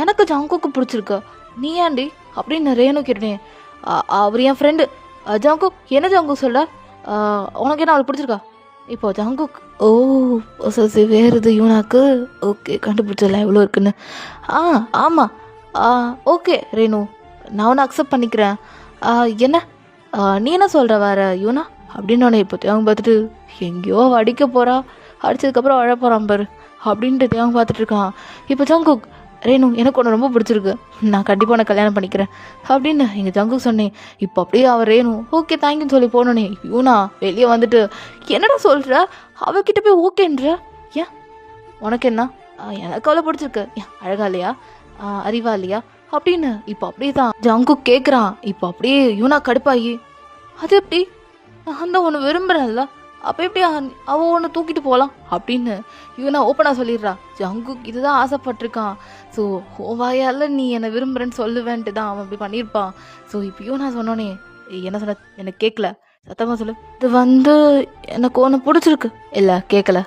எனக்கு ஜங்குக்கு பிடிச்சிருக்கு நீ ஏன்டி அப்படின்னு ரேணு கேட்டோனே அவர் என் ஃப்ரெண்டு ஜங்குக் என்ன ஜங்குக் சொல்ல உனக்கு என்ன அவளுக்கு பிடிச்சிருக்கா இப்போ ஜங்குக் ஓ சரி வேறு இது யூனாக்கு ஓகே கண்டுபிடிச்சல எவ்வளோ இருக்குன்னு ஆமாம் ஓகே ரேணு நான் ஒன்று அக்செப்ட் பண்ணிக்கிறேன் என்ன நீ என்ன சொல்கிற வேற யூனா அப்படின்னு இப்போ தேவங்க பார்த்துட்டு எங்கேயோ அடிக்க போகிறா அடித்ததுக்கப்புறம் அழ போகிறான் பாரு அப்படின்ட்டு தேவங்க பார்த்துட்டு இருக்கான். இப்போ ஜங்குக் ரேணு எனக்கு ஒன்று ரொம்ப பிடிச்சிருக்கு நான் கண்டிப்பாக உன்னை கல்யாணம் பண்ணிக்கிறேன் அப்படின்னு எங்கள் ஜங்குக் சொன்னேன். இப்போ அப்படியே அவர் ரேணு ஓகே தேங்க்யூன்னு சொல்லி போனோன்னே யூனா வெளியே வந்துட்டு என்னடா சொல்கிற அவகிட்ட போய் ஓகேன்ற ஏன் உனக்கு என்ன எனக்கு அவ்வளோ பிடிச்சிருக்கு ஏன் அழகா இல்லையா அறிவா இல்லையா அப்படின்னு இப்போ அப்படியே தான் ஜங்குக் கேட்குறான். இப்போ அப்படியே யூனா கடுப்பாகி அது எப்படி நான் தான் ஒன்று விரும்புகிறேன்ல அப்போ எப்படி அவள் ஒன்று தூக்கிட்டு போகலாம் அப்படின்னு யூனா ஓப்பனாக சொல்லிடுறா. ஜங்குக் இதுதான் ஆசைப்பட்டிருக்கான். ஸோ வாயால் நீ என்னை விரும்புகிறேன்னு சொல்லுவேன்ட்டு தான் அவன் அப்படி பண்ணியிருப்பான். ஸோ இப்போ யூனா சொன்னோன்னே என்ன சொன்ன எனக்கு கேட்கல சத்தமாக சொல்லு இது வந்து எனக்கு ஒன்று பிடிச்சிருக்கு இல்லை கேட்கல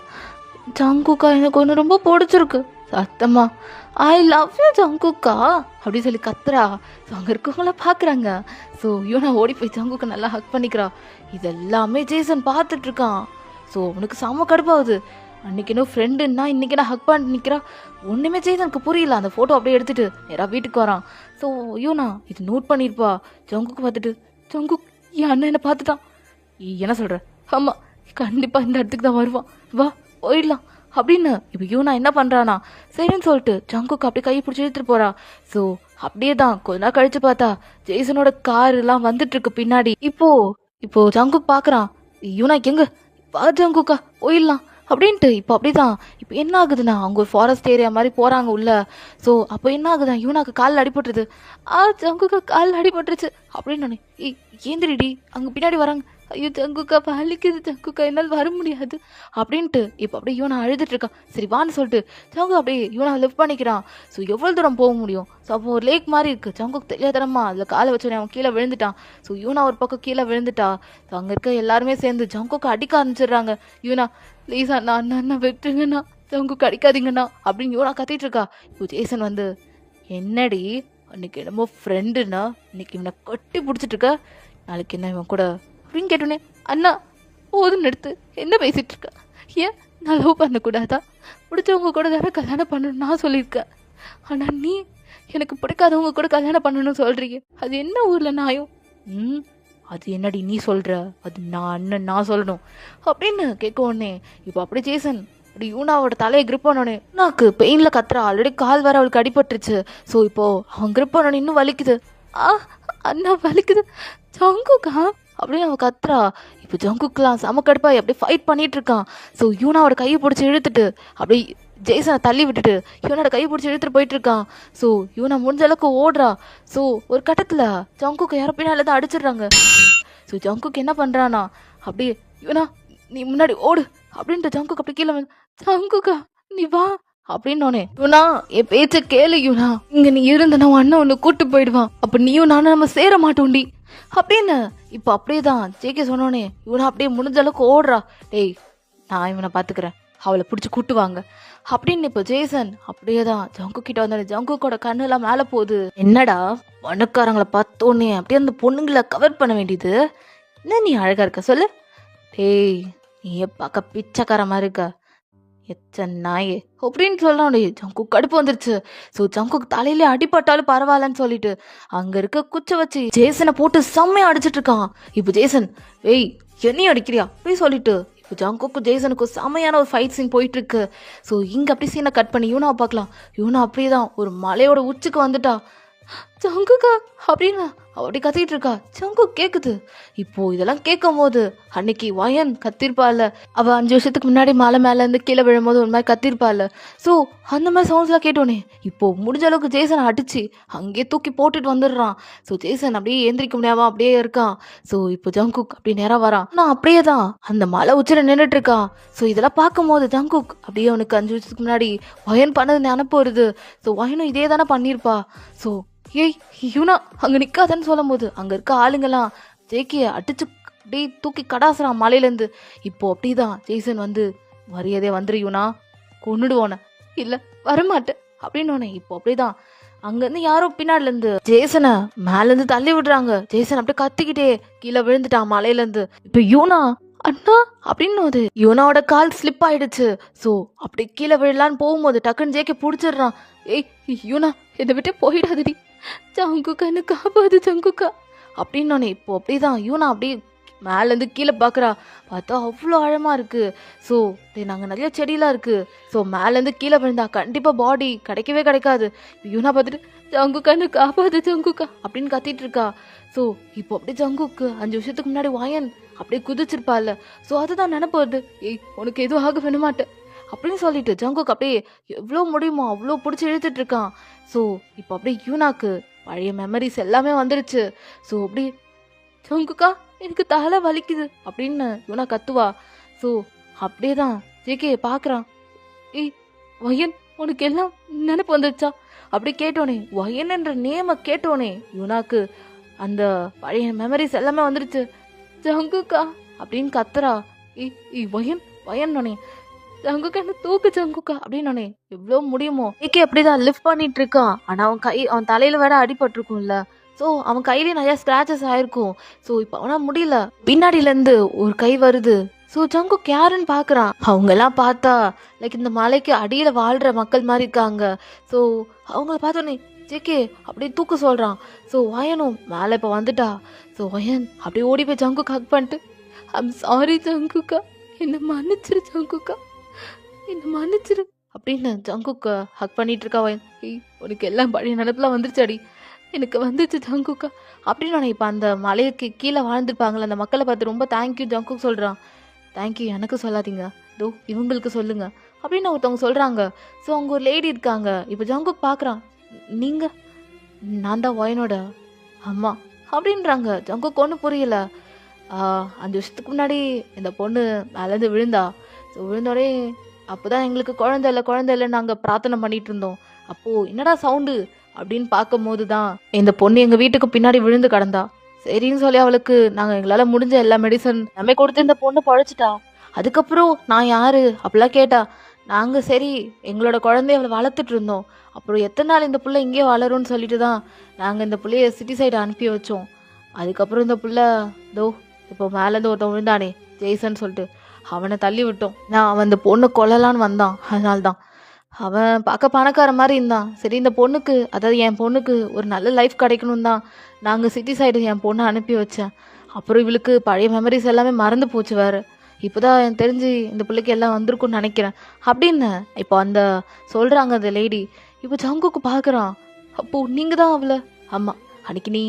ஜங்குக்கா எனக்கு ஒன்று ரொம்ப பிடிச்சிருக்கு சத்தமா ஐ லவ் யூ ஜங்குக்கா அப்படி சொல்லி கத்துறா. ஸோ அங்கே இருக்கவங்கள பார்க்குறாங்க. ஸோ யூனா ஓடி போய் ஜங்குக்கு நல்லா ஹக் பண்ணிக்கிறா. இதெல்லாமே ஜேசன் பார்த்துட்ருக்கான். ஸோ அவனுக்கு செம கடுப்பாகுது. அன்றைக்கி இன்னும் ஃப்ரெண்டுன்னா இன்றைக்கி நான் ஹக் பண்ணி நிற்கிறா ஒன்றுமே ஜேசனுக்கு புரியல. அந்த ஃபோட்டோ அப்படியே எடுத்துகிட்டு நேராக வீட்டுக்கு வரான். ஸோ யூனா இது நோட் பண்ணியிருப்பா. ஜங்குக்கு பார்த்துட்டு ஜங்குக் என் அண்ணன் என்னை பார்த்துட்டான் என்ன சொல்கிற ஆமாம் கண்டிப்பாக இந்த இடத்துக்கு தான் வருவான் வா போயிடலாம் அப்படின்னு இப்போ யூனா என்ன பண்ணுறானா சரின்னு சொல்லிட்டு ஜங்குக்கு அப்படியே கை பிடிச்சி இழுத்துட்டு போகிறா. ஸோ அப்படியே தான் கொஞ்ச நாள் கழிச்சு பார்த்தா ஜேசனோட கார் எல்லாம் வந்துட்டு இருக்கு பின்னாடி. இப்போ ஜங்குக் பார்க்குறான் யூனா எங்க வா ஜங்குக்கா போயிடலாம் அப்படின்ட்டு. இப்போ அப்படிதான் இப்போ என்ன ஆகுதுன்னா அவங்க ஒரு ஃபாரஸ்ட் ஏரியா மாதிரி போகிறாங்க உள்ள. ஸோ அப்போ என்ன ஆகுதுன்னா யூனாக்கு காலில் அடிபட்டுருது. ஜங்குக்கா காலில் அடிபட்டுருச்சு அப்படின்னு ஏந்திரிடி அங்கே பின்னாடி வராங்க. ஐயோ ஜங்குக்கா வலிக்குது ஜங்குக்கா என்னால் வர முடியாது அப்படின்ட்டு இப்போ அப்படியே யூனா அழுதுட்டு இருக்கான். சரி வான்னு சொல்லிட்டு ஜங்கு அப்படியே யூனா லிஃப்ட் பண்ணிக்கிறான். ஸோ எவ்வளோ தூரம் போக முடியும். ஸோ அப்போ ஒரு லேக் மாதிரி இருக்குது. ஜங்குக்கு தெரியாதனமா அதில் காலை வச்சோடனே அவன் கீழே விழுந்துட்டான். ஸோ யூனா ஒரு பக்கம் கீழே விழுந்துட்டா. ஸோ அங்கே இருக்க எல்லாருமே சேர்ந்து ஜங்குக்கு அடிக்க ஆரம்பிச்சிடுறாங்க. யூனா ப்ளீஸ் அண்ணா அண்ணா அண்ணா விட்டுருங்கண்ணா ஜங்குக்கு அடிக்காதீங்கண்ணா அப்படின்னு யூனா கத்திட்டு இருக்கா. இப்போ ஜேசன் வந்து, என்னடி அன்னைக்கு என்னமோ ஃப்ரெண்டுன்னா இன்னைக்கு இவனை கட்டி பிடிச்சிட்டு இருக்க, நாளைக்கு என்ன இவன் கூட அப்படின்னு கேட்டோன்னே, அண்ணா போதும் எடுத்து என்ன பேசிட்டு இருக்க, ஏன் நான் லவ் பண்ணக்கூடாதா, பிடிச்சவங்க கூட தானே கல்யாணம் பண்ணணும்னு நான் சொல்லியிருக்கேன், ஆனால் நீ எனக்கு பிடிக்காதவங்க கூட கல்யாணம் பண்ணணும்னு சொல்றீங்க, அது என்ன ஊர்ல நாயும்? அது என்னடி நீ சொல்ற, அது நான் அண்ணன் நான் சொல்லணும் அப்படின்னு கேட்க உடனே இப்போ அப்படியே ஜேசன் அப்படி யூனாவோட தலையை கிரிப் பண்ணோடனே யூனாக்கு பெயின்ல கத்துறா. ஆல்ரெடி கால் வேற அவளுக்கு அடிபட்டுருச்சு. ஸோ இப்போ அவன் கிரிப் பண்ணோடனே இன்னும் வலிக்குது. ஆ அண்ணா வலிக்குது ஜங்குக்கா அப்படின்னு அவன் கத்துறா. இப்போ ஜங்குக்கெலாம் செம கடுப்பாய் அப்படியே ஃபைட் பண்ணிட்டு இருக்கான். ஸோ யூனாவோட கையை பிடிச்சி இழுத்துட்டு அப்படி ஜெய்சனை தள்ளி விட்டுட்டு யூனோட கையை பிடிச்சி இழுத்துட்டு போயிட்டு இருக்கான். ஸோ யூனா முடிஞ்ச அளவுக்கு ஓடுறா. ஸோ ஒரு கட்டத்தில் ஜங்குக்கு யாரோ பின்னால தான் அடிச்சிடுறாங்க. ஸோ ஜங்குக்கு என்ன பண்ணுறானா, அப்படியே யூனா நீ முன்னாடி ஓடு அப்படின்ட்டு ஜங்குக்கு அப்படி கீழே ஜங்குக்கா நீ வா அப்படின்னோனே, யூனா என் பேச்ச கேளு யூனா, இங்க நீ இருந்தனா அண்ணன் ஒன்று கூட்டு போயிடுவான், அப்ப நீயும் நானும் நம்ம சேர மாட்டோண்டி அப்படின்னு. இப்போ அப்படியேதான் ஜேகே சொன்னோனே யூனா அப்படியே முடிஞ்ச அளவுக்கு ஓடுறா. டேய் நான் இவனை பாத்துக்கிறேன், அவளை பிடிச்சி கூட்டுவாங்க அப்படின்னு. இப்போ ஜேசன் அப்படியேதான் ஜங்கு கிட்ட வந்தாரு. ஜங்குக்கோட கண்ணு எல்லாம் மேல போகுது. என்னடா பணக்காரங்களை பார்த்தோன்னே அப்படியே அந்த பொண்ணுங்களை கவர் பண்ண வேண்டியது, என்ன நீ அழகா இருக்க சொல்லு, டேய் நீ பார்க்க பிச்சைக்கார மாதிரி இருக்க எச்ச நாயே அப்படின்னு சொல்லலாம். ஜங்கு கடுப்பு வந்துருச்சு. ஸோ ஜங்குக்கு தலையிலே அடிபட்டாலும் பரவாயில்லன்னு சொல்லிட்டு அங்க இருக்க குச்சை வச்சு ஜேசனை போட்டு செம்மையா அடிச்சிட்டு இருக்கான். இப்போ ஜேசன் ஏய் என்னையும் அடிக்கிறியா அப்படின்னு சொல்லிட்டு இப்போ ஜங்குக்கும் ஜேசனுக்கும் செம்மையான ஒரு ஃபைட் சீன் போயிட்டு இருக்கு. ஸோ இங்க அப்படி சீனை கட் பண்ணி யூனாவை பார்க்கலாம். யூனா அப்படியே தான் ஒரு மலையோட உச்சிக்கு வந்துட்டா. ஜங்குக்கா அப்படின்னு அப்படி கத்திட்டு இருக்கா. ஜங்கு கேக்குது. இப்போ இதெல்லாம் கேட்கும் போது அன்னைக்கு வயன் கத்திருப்பாள், அவ 5 வருஷத்துக்கு முன்னாடி மலை மேல இருந்து கீழே விழும்போது ஒரு மாதிரி கத்திருப்பாள். ஸோ அந்த மாதிரி சவுண்ட்ஸ் எல்லாம் கேட்டோன்னே இப்போ முடிஞ்ச அளவுக்கு ஜேசனை அடிச்சு அங்கேயே தூக்கி போட்டுட்டு வந்துடுறான். ஸோ ஜேசன் அப்படியே ஏந்திரிக்க முடியாம அப்படியே இருக்கான். ஸோ இப்போ ஜங்குக் அப்படியே நேரம் வரான். நான் அப்படியே தான் அந்த மலை உச்சில நின்றுட்டு இருக்கான். ஸோ இதெல்லாம் பார்க்கும் போது ஜங்குக் அப்படியே அவனுக்கு 5 வருஷத்துக்கு முன்னாடி வயன் பண்ணது நினப்பு வருது. ஸோ வயனும் இதே தானே பண்ணியிருப்பா. ஸோ ஏய் யூனா அங்க நிக்காதன்னு சொல்லும் போது அங்க இருக்க ஆளுங்கெல்லாம் ஜேக்கிய அடிச்சு அப்படியே தூக்கி கடாசுறான் மலையிலேருந்து. இப்போ அப்படிதான் ஜெய்சன் வந்து மரியாதையே வந்துரு யூனா, கொன்னுடுவோன, இல்ல வரமாட்டேன் அப்படின்னு. இப்போ அப்படிதான் அங்கேருந்து யாரோ பின்னாடில இருந்து ஜேசனை மேலேருந்து தள்ளி விடுறாங்க. ஜேசன் அப்படியே கத்திக்கிட்டே கீழே விழுந்துட்டான் மலையிலேருந்து. இப்போ யூனா அண்ணா அப்படின்னு யூனாவோட கால் ஸ்லிப் ஆயிடுச்சு. ஸோ அப்படி கீழே விழலான்னு போகும்போது டக்குன்னு ஜேக்கே பிடிச்சிடுறான். ஏய் யூனா இதை விட்டு போயிடாதடி, ஜங்குக்கா என்ன காப்பாது ஜங்குக்கா அப்படின்னு. இப்போ அப்படிதான் யூனா அப்படியே மேலேருந்து கீழே பார்க்குறா. பார்த்தா அவ்வளோ ஆழமாக இருக்குது. ஸோ நாங்கள் நிறைய செடியெலாம் இருக்குது. ஸோ மேலேருந்து கீழே விழுந்தா கண்டிப்பாக பாடி கிடைக்கவே கிடைக்காது. யூனா பார்த்துட்டு ஜங்குக்கா என்ன காப்பாது ஜங்குக்கா அப்படின்னு கத்திட்டு இருக்கா. ஸோ இப்போ அப்படியே ஜங்குக்கு 5 வருஷத்துக்கு முன்னாடி வாயன் அப்படியே குதிச்சிருப்பாள்ல. ஸோ அதுதான் நினைப்பு வருது. ஏய் உனக்கு எதுவும் ஆக வேணுமாட்ட அப்படின்னு சொல்லிட்டு ஜங்குக்கு அப்படியே எவ்வளோ முடியுமோ அவ்வளோ பிடிச்சி இழுத்துட்டு இருக்கான். ஸோ இப்போ அப்படியே யூனாக்கு பழைய மெமரிஸ் எல்லாமே வந்துடுச்சு. ஸோ அப்படி ஜங்குக்கா எனக்கு தலை வலிக்குது அப்படின்னு யூனா கத்துவா. ஸோ அப்படியே தான் ஜேகே பார்க்குறான். ஏய் வயன் உனக்கு எல்லாம் நினைப்பு வந்துடுச்சா அப்படி கேட்டோனே, வயன்ன்ற நேமை கேட்டோனே யூனாக்கு அந்த பழைய மெமரிஸ் எல்லாமே வந்துடுச்சு. ஜங்குக்கா அப்படின்னு கத்துறா. ஏய் வயன் வயன்னோனே ஜங்குக்கா என்ன தூக்கு ஜங்குக்கா அப்படின்னு எவ்வளோ முடியுமோ ஏகே அப்படிதான் லிஃப்ட் பண்ணிட்டு இருக்கான். ஆனால் அவன் தலையில வேற அடிபட்டிருக்கும்ல. ஸோ அவன் கையிலேயே நிறைய ஸ்க்ராச்சஸ் ஆயிருக்கும். ஸோ இப்போ அவனால் முடியல. பின்னாடியிலேருந்து ஒரு கை வருது. ஸோ ஜங்குக் யாருன்னு பார்க்குறான். அவங்கெல்லாம் பார்த்தா லைக் இந்த மலைக்கு அடியில் வாழ்கிற மக்கள் மாதிரி இருக்காங்க. ஸோ அவங்கள பார்த்தோன்னே ஜேகே அப்படியே தூக்க சொல்கிறான். ஸோ வயனும் மேலே இப்போ வந்துட்டா. ஸோ வயன் அப்படியே ஓடி போய் ஜங்குக் ஹக் பண்ணிட்டு, ஐம் சாரி ஜங்குக்கா, என்னை மன்னிச்சிரு ஜங்குக்கா, என்னை மன்னிச்சிரு அப்படின்னு ஜங்குக்கை ஹக் பண்ணிட்டு இருக்கா வயன். ஏய் உனக்கு எல்லாம் பழைய நினப்பெல்லாம் வந்துருச்சாடி, எனக்கு வந்துச்சு ஜங்குக்கா அப்படின்னு. இப்போ அந்த மலைக்கு கீழே வாழ்ந்துருப்பாங்களே அந்த மக்களை பார்த்து ரொம்ப தேங்க்யூ ஜங்குக் சொல்கிறான். தேங்க்யூ எனக்கு சொல்லாதீங்க, இதோ இவங்களுக்கு சொல்லுங்க அப்படின்னு ஒருத்தவங்க சொல்கிறாங்க. ஸோ அவங்க ஒரு லேடி இருக்காங்க. இப்போ ஜங்குக் பார்க்குறான். நீங்கள் நான் தான் வயனோட அம்மா அப்படின்றாங்க. ஜங்குக் ஒன்றும் புரியல. 5 வருஷத்துக்கு முன்னாடி இந்த பொண்ணு மேலேருந்து விழுந்தா. ஸோ விழுந்தோடனே அப்போ தான் எங்களுக்கு குழந்தை இல்லைன்னு நாங்கள் பிரார்த்தனை பண்ணிட்டு இருந்தோம். அப்போது என்னடா சவுண்டு அப்படின்னு பார்க்கும்போது தான் இந்த பொண்ணு எங்கள் வீட்டுக்கு பின்னாடி விழுந்து கிடந்தா. சரின்னு சொல்லி அவளுக்கு நாங்கள் எங்களால் முடிஞ்ச எல்லா மெடிசன் எல்லாமே கொடுத்து இந்த பொண்ணு பழச்சிட்டா. அதுக்கப்புறம் நான் யாரு அப்படிலாம் கேட்டா. நாங்கள் சரி எங்களோட குழந்தைய அவளை வளர்த்துட்டு இருந்தோம். அப்புறம் எத்தனை நாள் இந்த புள்ள இங்கேயே வளரும்னு சொல்லிட்டு தான் நாங்கள் இந்த புள்ளைய சிட்டி சைடு அனுப்பி வச்சோம். அதுக்கப்புறம் இந்த புள்ள தோ இப்போ மேலேருந்து ஒருத்தன் விழுந்தானே ஜெய்சன் சொல்லிட்டு அவனை தள்ளி விட்டோம். நான் அவன் இந்த பொண்ணை கொல்லலான்னு வந்தான். அதனால தான் அவன் பார்க்க பணக்கார மாதிரி இருந்தான். சரி இந்த பொண்ணுக்கு, அதாவது என் பொண்ணுக்கு ஒரு நல்ல லைஃப் கிடைக்கணும் தான் நாங்கள் சிட்டி சைடு என் பொண்ணை அனுப்பி வச்சேன். அப்புறம் இவளுக்கு பழைய மெமரிஸ் எல்லாமே மறந்து போச்சு வேறு. இப்போதான் எனக்கு தெரிஞ்சு இந்த பிள்ளைக்கு எல்லாம் வந்திருக்கும்னு நினைக்கிறேன் அப்படின்னு இப்போ அந்த சொல்கிறாங்க அந்த லேடி. இப்போ ஜங்குக்கு பார்க்குறான். அப்போது நீங்கள் தான் அவளை? ஆமாம், அன்னைக்கு நீ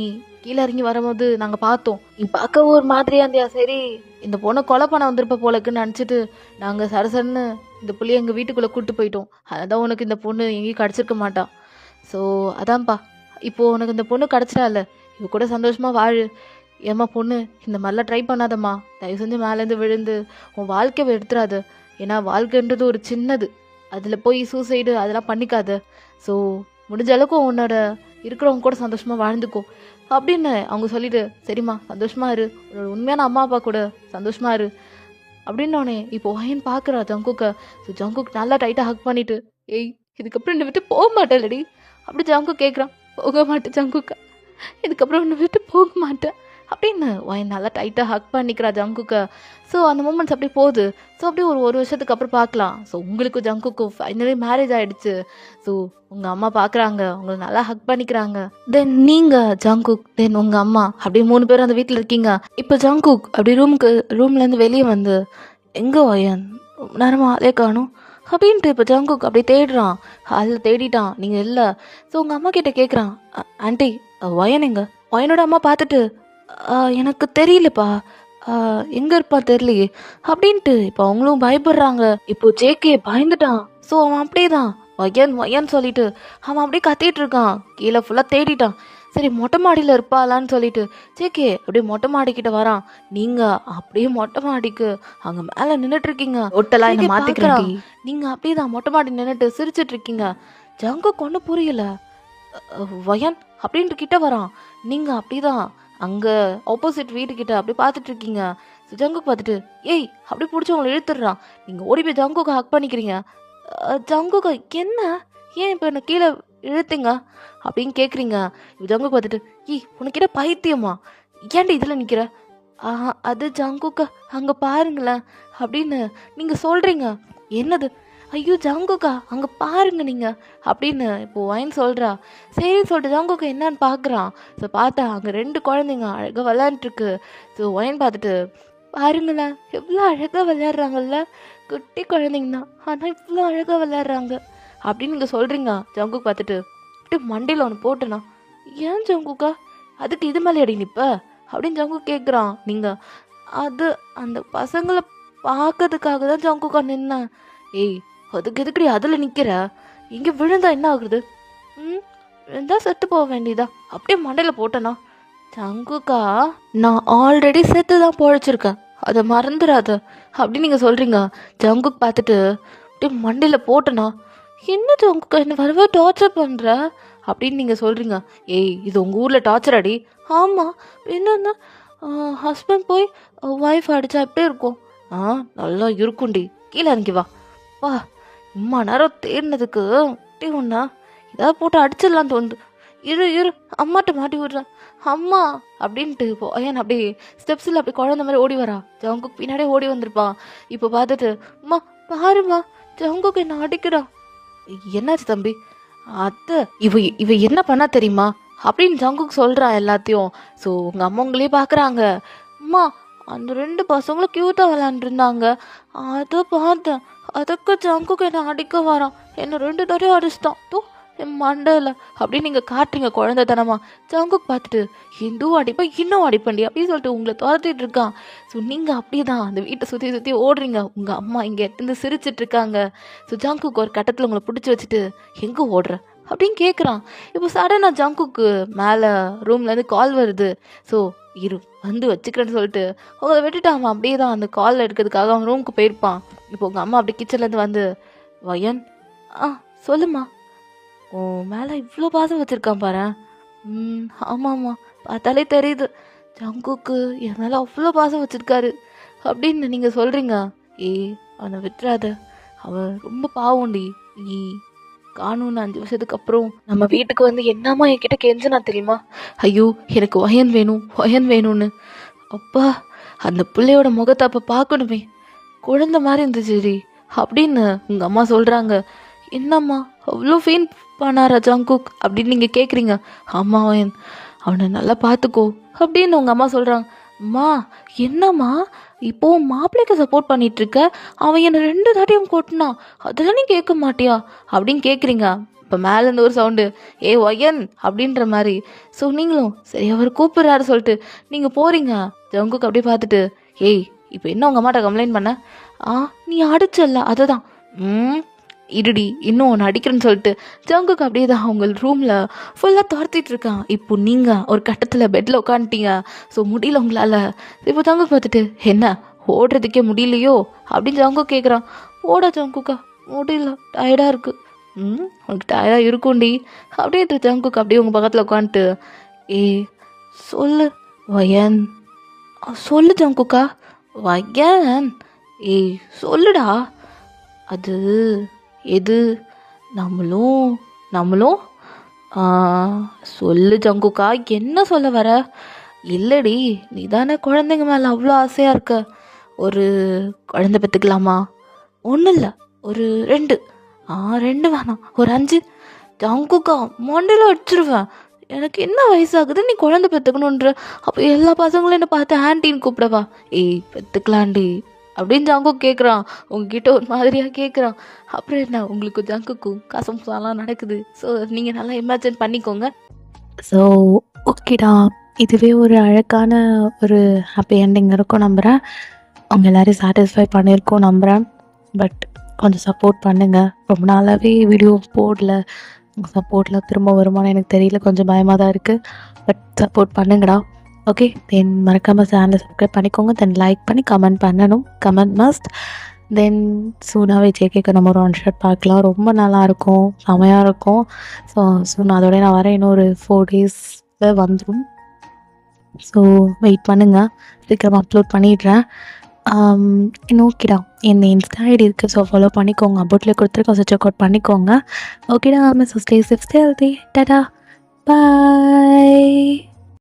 கீழே இறங்கி வரும்போது நாங்கள் பார்த்தோம். நீ பார்க்க ஒரு மாதிரியா இருந்தியா. சரி இந்த பொண்ணை கொலை பண்ண வந்திருப்ப போலக்குன்னு நினச்சிட்டு நாங்கள் சரசரன்னு இந்த புள்ளைய எங்கள் வீட்டுக்குள்ளே கூப்பிட்டு போயிட்டோம். அதான் உனக்கு இந்த பொண்ணு எங்கேயும் கிடச்சிருக்க மாட்டான். ஸோ அதான்ப்பா, இப்போது உனக்கு இந்த பொண்ணு கிடச்சிட்டால, இவ கூட சந்தோஷமாக வாழு. ஏம்மா பொண்ணு, இந்த மாதிரிலாம் ட்ரை பண்ணாதம்மா. தயவு செஞ்சு மேலேருந்து விழுந்து உன் வாழ்க்கையை எடுத்துடாது. ஏன்னா வாழ்க்கைன்றது ஒரு சின்னது, அதில் போய் சூசைடு அதெல்லாம் பண்ணிக்காத. ஸோ முடிஞ்ச அளவுக்கு உன்னோட இருக்கிறவங்க கூட சந்தோஷமாக வாழ்ந்துக்கோ அப்படின்னு அவங்க சொல்லிட்டு, சரிம்மா சந்தோஷமா இரு, உன்னோட உண்மையான அம்மா அப்பா கூட சந்தோஷமா இரு அப்படின்னோடனே இப்போ ஒயன் பார்க்குறா ஜங்குக்கை. ஸோ ஜங்குக் நல்லா டைட்டாக ஹக் பண்ணிட்டு, ஏய் இதுக்கப்புறம் என்னை விட்டு போக மாட்டேன்லடி அப்படி ஜங்கு கேட்குறான். போக மாட்டேன் ஜங்குக்கா, இதுக்கப்புறம் என்னை விட்டு போக மாட்டேன் அப்படின்னு ஒயன் நல்லா டைட்டாக ஹக் பண்ணிக்கிறா ஜங்குக்கை. ஸோ அந்த மூமெண்ட்ஸ் அப்படியே போகுது. ஸோ அப்படியே ஒரு வருஷத்துக்கு அப்புறம் பார்க்கலாம். ஸோ உங்களுக்கு ஜங்குக்கும் ஃபைனலி மேரேஜ் ஆகிடுச்சு. ஸோ உங்கள் அம்மா பார்க்குறாங்க, உங்களை நல்லா ஹக் பண்ணிக்கிறாங்க. தென் நீங்கள் ஜங்குக், தென் உங்கள் அம்மா அப்படியே 3 பேரும் அந்த வீட்டில் இருக்கீங்க. இப்போ ஜங்குக் அப்படி ரூம்லேருந்து வெளியே வந்து, எங்கே ஒயன் ரொம்ப நேரமாக ஆளே காணும் அப்படின்ட்டு இப்போ ஜங்குக் அப்படியே தேடுறான். அதில் தேடிட்டான், நீங்கள் இல்லை. ஸோ உங்கள் அம்மா கிட்டே கேட்குறான், ஆண்டி ஒயன் எங்க? ஒயனோட அம்மா பார்த்துட்டு, எனக்கு தெரியலப்பா, எங்கே இருப்பான் தெரியலையே அப்படின்ட்டு இப்போ அவங்களும் பயப்படுறாங்க. இப்போ ஜேகே பயந்துட்டான். ஸோ அவன் அப்படியே தான் ஒயன் சொல்லிட்டு அவன் அப்படியே கத்திட்டு இருக்கான். கீழே ஃபுல்லாக தேடிட்டான். சரி மொட்டை மாடியில் இருப்பாளான்னு சொல்லிட்டு ஜேகே அப்படியே மொட்டை மாடிக்கிட்ட வரான். நீங்கள் அப்படியே மொட்டை மாடிக்கு அங்கே மேலே நின்றுட்டு இருக்கீங்க. ஒட்டெல்லாம் என்ன மாற்றிக்கிறேன். நீங்கள் அப்படியே தான் மொட்டை மாடி நின்றுட்டு சிரிச்சிட்டு இருக்கீங்க. ஜங்க கொண்டு புரியல. ஒயன் அப்படின்ட்டு கிட்ட வரான். நீங்கள் அப்படிதான் அங்கே ஆப்போசிட் வீட்டுக்கிட்ட அப்படி பார்த்துட்டு இருக்கீங்க. ஜங்குக்கு பார்த்துட்டு, ஏய் அப்படி பிடிச்சி அவங்களை இழுத்துடுறான். நீங்கள் ஓடி போய் ஜங்குக்கு ஹக் பண்ணிக்கிறீங்க. ஜங்குக்கு என்ன, ஏன் இப்போ என்ன கீழே இழுத்தீங்க அப்படின்னு கேட்குறீங்க. ஜங்குக்கு பார்த்துட்டு, ஏய் உனக்கிட்ட பைத்தியமா, ஏன்டி இதில் நிற்கிற? அது ஜங்குக்கு அங்கே பாருங்களேன் அப்படின்னு நீங்கள் சொல்கிறீங்க. என்னது? ஐயோ ஜங்குக்கா அங்கே பாருங்க நீங்கள் அப்படின்னு இப்போது ஒயன் சொல்கிறா. சரின்னு சொல்லிட்டு ஜங்குக்கா என்னன்னு பார்க்குறான். ஸோ பார்த்தா அங்கே 2 குழந்தைங்க அழகாக விளையாண்டுருக்கு. ஸோ ஒயன் பார்த்துட்டு, பாருங்களேன் எவ்வளோ அழகாக விளையாடுறாங்கல்ல, குட்டி குழந்தைங்க தான் ஆனால் இவ்வளோ அழகாக விளையாடுறாங்க அப்படின்னு நீங்கள் சொல்கிறீங்க. ஜங்குக்கு பார்த்துட்டு அப்படியே மண்டையில் ஒன்று போட்டுனா, ஏன் ஜங்குக்கா அதுக்கு இது மேலே அடி நிற்ப அப்படின்னு ஜங்கு கேட்குறான். நீங்கள் அது அந்த பசங்களை பார்க்கறதுக்காக தான் ஜங்குக்கா நின்னேன். ஏய் அதுக்கு எதுக்கடி அதில் நிற்கிற, இங்கே விழுந்தா என்ன ஆகுறது? விழுந்தா செத்து போக வேண்டியதா அப்படியே மண்டையில் போட்டேனா. ஜங்குக்கா நான் ஆல்ரெடி செத்து தான் பொழைச்சிருக்கேன், அதை மறந்துடாத அப்படின்னு நீங்கள் சொல்கிறீங்க. ஜங்குக்கு பார்த்துட்டு அப்படியே மண்டையில் போட்டேனா. என்ன ஜங்குக்கா என்ன வரவே டார்ச்சர் பண்ணுற அப்படின்னு நீங்கள் சொல்கிறீங்க. ஏய் இது உங்கள் ஊரில் டார்ச்சர் அடி. ஆமாம் என்னன்னா ஹஸ்பண்ட் போய் ஒய்ஃப் அடித்தா எப்படி இருக்கும்? நல்லா இருக்கும்டி, கீழே இறங்கி வா. வா இம்மா நேரம் தேடினதுக்கு அப்படி ஒன்றா ஏதாவது போட்டு அடிச்சிடலாம் தோணுது. இரு அம்மாட்ட மாட்டி விடுறேன் அம்மா அப்படின்ட்டு இப்போ ஏன் அப்படி ஸ்டெப்ஸில் அப்படி குழந்த மாதிரி ஓடி வரா. ஜங்குக்கு பின்னாடியே ஓடி வந்திருப்பான். இப்போ பார்த்துட்டு, அம்மா பாருமா ஜங்குக்கு என்ன அடிக்கிறான். என்னாச்சு தம்பி? அத்தை இவ என்ன பண்ணா தெரியுமா அப்படின்னு ஜங்குக்கு சொல்கிறான் எல்லாத்தையும். ஸோ உங்கள் அம்மா உங்களே பார்க்குறாங்க. அம்மா அந்த 2 பசங்களும் க்யூட்டாக விளாண்டுருந்தாங்க, அதை பார்த்தேன், அதுக்கு ஜங்குக்கு என்ன அடிக்க வரான், என்ன 2 தடவை அடிச்சிட்டான் தூ என் மண்டல அப்படின்னு நீங்கள் காட்டுறீங்க குழந்தைத்தனமா. ஜங்குக்கு பார்த்துட்டு, இதுவும் அடிப்பேன் இன்னும் அடிப்பண்டி அப்படின்னு சொல்லிட்டு உங்களை துரத்திட்டு இருக்கான். ஸோ நீங்கள் அப்படியே தான் அந்த வீட்டை சுற்றி ஓடுறீங்க. உங்கள் அம்மா இங்கே இருந்து சிரிச்சிட்டு இருக்காங்க. ஸோ ஜங்குக்கு ஒரு கட்டத்தில் உங்களை பிடிச்சி வச்சுட்டு, எங்கே ஓடுற அப்படின்னு கேட்குறான். இப்போ சடனாக ஜங்குக்கு மேலே ரூம்லேருந்து கால் வருது. ஸோ இரு வந்து வச்சுக்கிறேன்னு சொல்லிட்டு அவங்கள விட்டுட்டு அவன் அப்படியே தான் அந்த காலில் எடுக்கிறதுக்காக அவன் ரூமுக்கு போயிருப்பான். இப்போ உங்கள் அம்மா அப்படி கிச்சன்லேருந்து வந்து, வயன் சொல்லுமா, உன் மேலே இவ்வளோ பாசம் வச்சுருக்கான் பாரு. ஆமாம்மா பார்த்தாலே தெரியுது, ஜங்குக்கு என் மேலே அவ்வளோ பாசம் வச்சுருக்காரு அப்படின்னு நீங்கள் சொல்கிறீங்க. அவனை விட்டுறாத அவன் ரொம்ப பாவம்டி. நீ காணும்னு 5 வருஷத்துக்கு அப்புறம் நம்ம வீட்டுக்கு வந்து என்னம்மா என்கிட்ட கெஞ்சினா தெரியுமா? ஐயோ எனக்கு ஒயன் வேணும் ஒயன் வேணும்னு. அப்பா அந்த பிள்ளையோட முகத்தை அப்போ பார்க்கணுமே, குழந்தை மாதிரி இருந்துச்சுடி அப்படின்னு உங்கள் அம்மா சொல்கிறாங்க. என்னம்மா அவ்வளோ ஃபீல் பண்ணாரா ஜங்குக் அப்படின்னு நீங்கள் கேட்குறீங்க. ஆமாம் ஒயன், அவனை நல்லா பார்த்துக்கோ அப்படின்னு உங்கள் அம்மா சொல்கிறாங்க. அம்மா என்னம்மா இப்போ மாப்பிள்ளைக்கு சப்போர்ட் பண்ணிட்டு இருக்க, அவன் என்னை 2 தாட்டியும் கொட்டினான், அதெல்லாம் நீ கேட்க மாட்டியா அப்படின்னு கேட்குறீங்க. இப்போ மேலேருந்து ஒரு சவுண்டு, ஏ ஒயன் அப்படின்ற மாதிரி. ஸோ நீங்களும் சரி அவர் கூப்பிட்றாரு சொல்லிட்டு நீங்கள் போகிறீங்க. ஜங்குக்கு அப்படியே பார்த்துட்டு, ஏய் இப்போ என்ன உங்கள் அம்மாட்ட கம்ப்ளைண்ட் பண்ண? நீ அடிச்சல்ல அதை தான். இருடி இன்னும் ஒன்று அடிக்கிறேன்னு சொல்லிட்டு ஜங்குக்கு அப்படியே தான் அவங்க ரூமில் ஃபுல்லாக துரத்திட்டு இருக்கான். இப்போ நீங்கள் ஒரு கட்டத்தில் பெட்டில் உட்காந்துட்டீங்க. ஸோ முடியல உங்களால். இப்போ ஜங்கு பார்த்துட்டு, என்ன ஓடுறதுக்கே முடியலையோ அப்படின்னு ஜங்கு கேட்குறான். ஓடா ஜங்குக்கா, முடியல, டயர்டாக இருக்குது. உனக்கு டயர்டாக இருக்கும்டி அப்படியே ஜங்குக்கு அப்படியே உங்கள் பக்கத்தில் உட்காந்துட்டு, சொல்லு வயன், சொல்லு ஜங்குக்கா வயன், சொல்லுடா. அது எது? நம்மளும் சொல்லு ஜங்குக்கா, என்ன சொல்ல வர? இல்லடி, நீ தானே குழந்தைங்க மேலே அவ்வளோ ஆசையாக இருக்க, ஒரு குழந்தை பெற்றுக்கலாமா? ஒன்றும் இல்லை, ஒரு 2. 2 வேணாம், ஒரு 5. ஜங்குக்கா மண்டையில் அடிச்சிருவேன். எனக்கு என்ன வயசாகுது நீ குழந்தை பெற்றுக்கணுன்ற? அப்போ எல்லா பசங்களும் என்னை பார்த்து ஆன்ட்டின்னு கூப்பிடவா? பெற்றுக்கலாண்டி அப்படின்னு ஜங்கு கேட்குறான். உங்ககிட்ட ஒரு மாதிரியாக கேட்குறான். அப்புறம் என்ன, உங்களுக்கு ஜங்குக்கும் கசம்சாலாம் நடக்குது. ஸோ நீங்கள் நல்லா இமேஜின் பண்ணிக்கோங்க. ஸோ ஓகேடா, இதுவே ஒரு அழகான ஒரு ஹாப்பி எண்டிங் இருக்கும் நம்புகிறேன். அவங்க எல்லோரும் சாட்டிஸ்ஃபை பண்ணியிருக்கோம் நம்புகிறேன். பட் கொஞ்சம் சப்போர்ட் பண்ணுங்கள். ரொம்ப நாளாகவே வீடியோ போடல, உங்கள் சப்போர்ட்டில் திரும்ப வருமானம் எனக்கு தெரியல, கொஞ்சம் பயமாக தான் இருக்குது. பட் சப்போர்ட் பண்ணுங்கடா. ஓகே, தென் மறக்காமல் சேனலை சப்ஸ்கிரைப் பண்ணிக்கோங்க. தென் லைக் பண்ணி கமெண்ட் பண்ணணும், கமெண்ட் மஸ்ட். தென் சூனாவே ஜேகேக்கு நம்ம ஒரு 1 ஷாட் பார்க்கலாம். ரொம்ப நல்லாயிருக்கும், செமையாக இருக்கும். ஸோ சூன் அதோட நான் வரேன், இன்னொரு 4 டேஸில் வந்துடும். ஸோ வெயிட் பண்ணுங்கள், சீக்கிரம் அப்லோட் பண்ணிடுறேன். ஓகேடா, என் இன்ஸ்டா ஐடி இருக்குது, ஸோ ஃபாலோ பண்ணிக்கோங்க. அபவுட்டில் கொடுத்துருக்கோம், ஸோ செக் அவுட் பண்ணிக்கோங்க. ஓகேடா, miss stay safe, stay healthy, டாடா, பாய்.